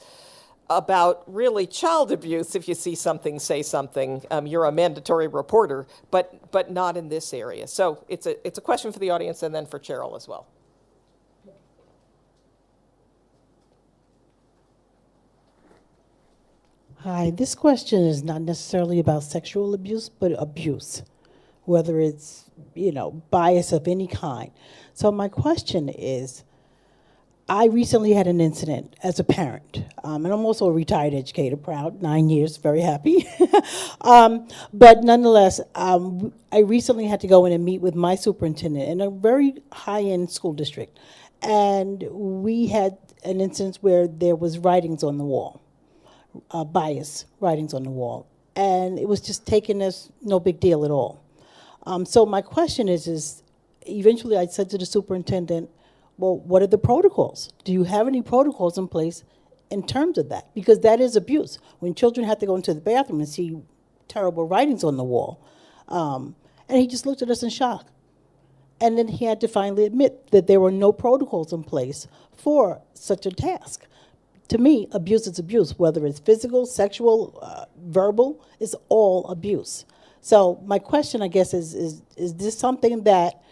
Speaker 1: about really child abuse. If you see something, say something. You're a mandatory reporter, but not in this area. So it's a question for the audience, and then for Charol as well.
Speaker 12: Hi, this question is not necessarily about sexual abuse, but abuse, whether it's, bias of any kind. So my question is, I recently had an incident as a parent, and I'm also a retired educator, proud, 9 years, very happy. But nonetheless, I recently had to go in and meet with my superintendent in a very high-end school district. And we had an instance where there was writings on the wall, bias writings on the wall. And it was just taken as no big deal at all. So my question is eventually I said to the superintendent, well, what are the protocols? Do you have any protocols in place in terms of that? Because that is abuse. When children have to go into the bathroom and see terrible writings on the wall. And he just looked at us in shock. And then he had to finally admit that there were no protocols in place for such a task. To me, abuse is abuse, whether it's physical, sexual, verbal, it's all abuse. So my question, I guess, is this something that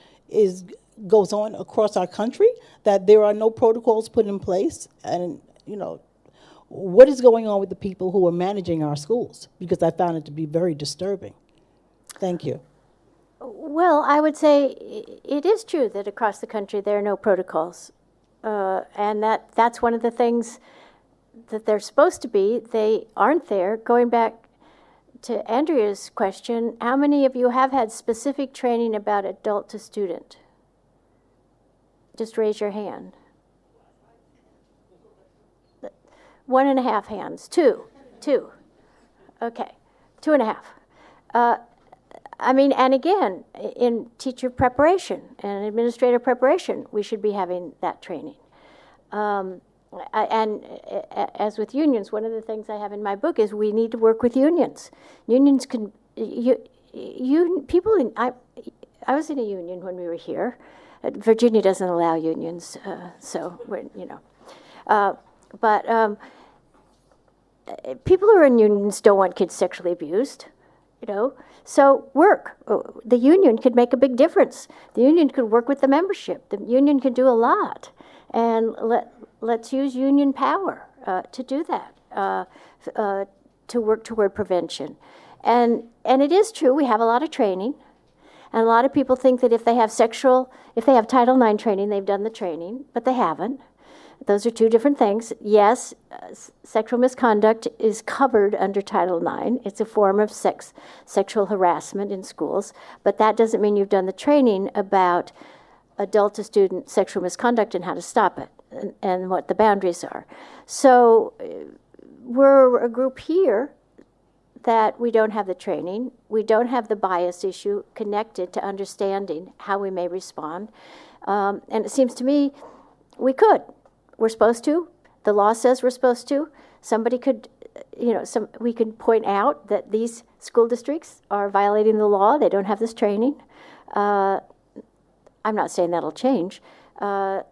Speaker 12: goes on across our country, that there are no protocols put in place? And, what is going on with the people who are managing our schools? Because I found it to be very disturbing. Thank you.
Speaker 2: Well, I would say it is true that across the country there are no protocols. And that's one of the things that they're supposed to be. They aren't there. Going back to Andrea's question, how many of you have had specific training about adult to student? Just raise your hand. 1.5 hands. Two. Okay, 2.5. And again, in teacher preparation and administrative preparation, we should be having that training. And as with unions, one of the things I have in my book is we need to work with unions. Unions can, I was in a union when we were here. Virginia doesn't allow unions, but people who are in unions don't want kids sexually abused, So work. The union could make a big difference. The union could work with the membership. The union could do a lot, and let's use union power to do that, to work toward prevention. And it is true, we have a lot of training. And a lot of people think that if they have Title IX training, they've done the training, but they haven't. Those are two different things. Yes, sexual misconduct is covered under Title IX. It's a form of sexual harassment in schools, but that doesn't mean you've done the training about adult-to-student sexual misconduct and how to stop it and what the boundaries are. So we're a group here that we don't have the training. We don't have the bias issue connected to understanding how we may respond. And it seems to me we could. We're supposed to. The law says we're supposed to. Somebody could, we could point out that these school districts are violating the law. They don't have this training. I'm not saying that'll change. How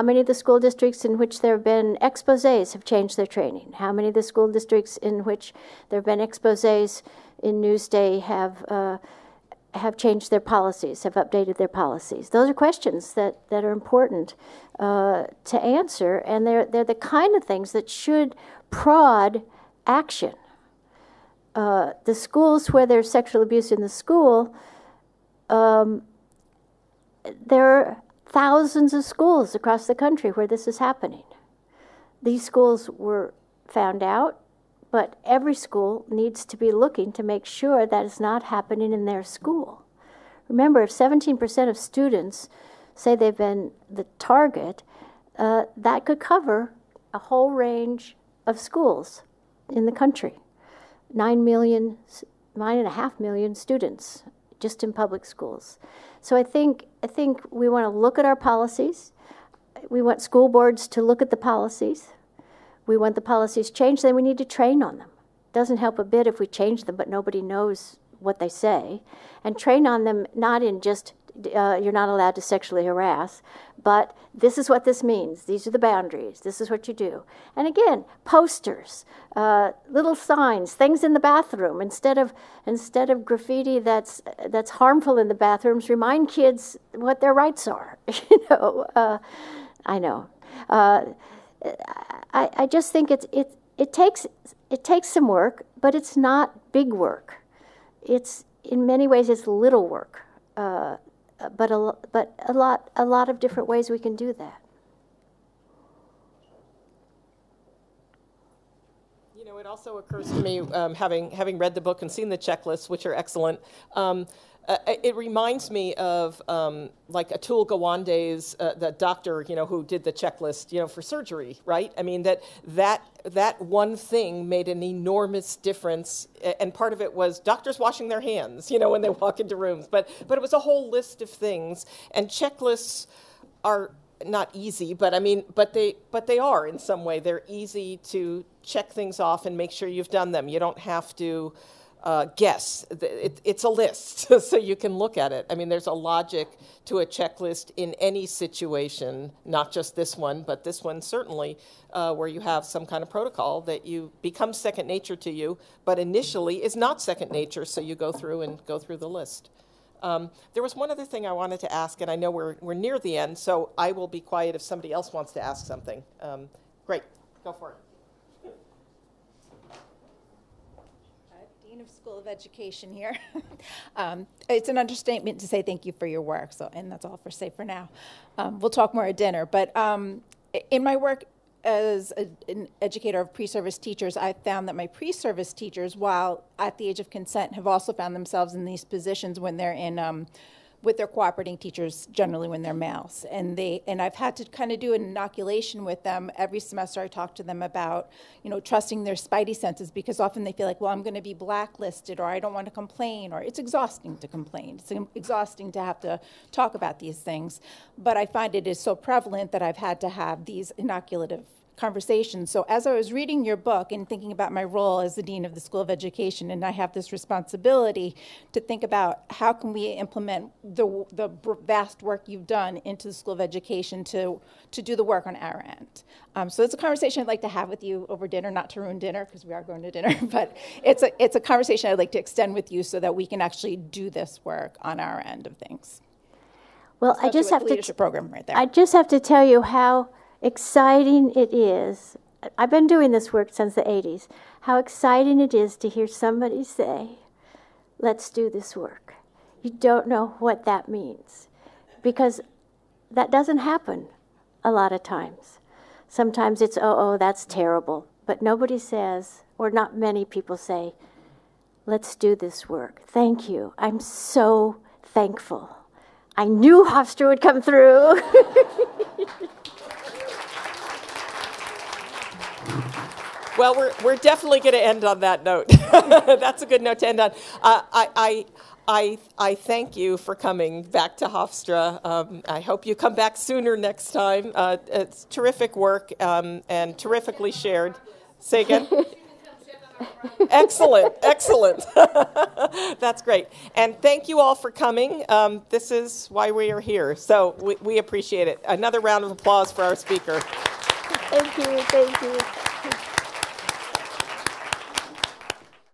Speaker 2: many of the school districts in which there have been exposés have changed their training? How many of the school districts in which there have been exposés in Newsday have changed their policies, have updated their policies? Those are questions that are important to answer, and they're the kind of things that should prod action. The schools where there's sexual abuse in the school, there are thousands of schools across the country where this is happening. These schools were found out, but every school needs to be looking to make sure that is not happening in their school. Remember, if 17% of students say they've been the target, that could cover a whole range of schools in the country. 9.5 million students just in public schools. So I think we want to look at our policies. We want school boards to look at the policies. We want the policies changed, then we need to train on them. It doesn't help a bit if we change them, but nobody knows what they say. And train on them not in just, you're not allowed to sexually harass, but this is what this means. These are the boundaries. This is what you do. And again, posters, little signs, things in the bathroom. Instead of graffiti that's harmful in the bathrooms, remind kids what their rights are. I know. I just think it takes some work, but it's not big work. It's in many ways it's little work, but a lot of different ways we can do that.
Speaker 1: It also occurs to me, having read the book and seen the checklists, which are excellent. It reminds me of like Atul Gawande's, the doctor, who did the checklist, for surgery, right? I mean, that one thing made an enormous difference, and part of it was doctors washing their hands, when they walk into rooms. But it was a whole list of things, and checklists are not easy, but they are in some way. They're easy to check things off and make sure you've done them. You don't have to guess. It's a list, so you can look at it. I mean, there's a logic to a checklist in any situation, not just this one, but this one certainly, where you have some kind of protocol that you becomes second nature to you, but initially is not second nature, so you go through the list. There was one other thing I wanted to ask, and I know we're near the end, so I will be quiet if somebody else wants to ask something. Great, go for it.
Speaker 13: Of School of Education here. It's an understatement to say thank you for your work, and that's all for now. We'll talk more at dinner, but in my work as an educator of pre-service teachers, I found that my pre-service teachers, while at the age of consent, have also found themselves in these positions when they're in with their cooperating teachers, generally when they're males. And I've had to kind of do an inoculation with them. Every semester I talk to them about, trusting their spidey senses, because often they feel like, well, I'm going to be blacklisted, or I don't want to complain, or it's exhausting to complain. It's exhausting to have to talk about these things. But I find it is so prevalent that I've had to have these inoculative conversations. So as I was reading your book and thinking about my role as the Dean of the School of Education, and I have this responsibility to think about how can we implement the vast work you've done into the School of Education to do the work on our end. So it's a conversation I'd like to have with you over dinner, not to ruin dinner, because we are going to dinner, but it's a conversation I'd like to extend with you so that we can actually do this work on our end of things.
Speaker 2: Well, I just have
Speaker 13: leadership program right there.
Speaker 2: I just have to tell you how exciting it is. I've been doing this work since the 80s. How exciting it is to hear somebody say, let's do this work. You don't know what that means, because that doesn't happen a lot of times. Sometimes it's, oh, that's terrible. But nobody says, or not many people say, let's do this work. Thank you. I'm so thankful. I knew Hofstra would come through.
Speaker 1: Well, we're definitely going to end on that note. That's a good note to end on. I thank you for coming back to Hofstra. I hope you come back sooner next time. It's terrific work and terrifically shared. Say again? Excellent, excellent. That's great. And thank you all for coming. This is why we are here. So we appreciate it. Another round of applause for our speaker.
Speaker 2: Thank you, thank you.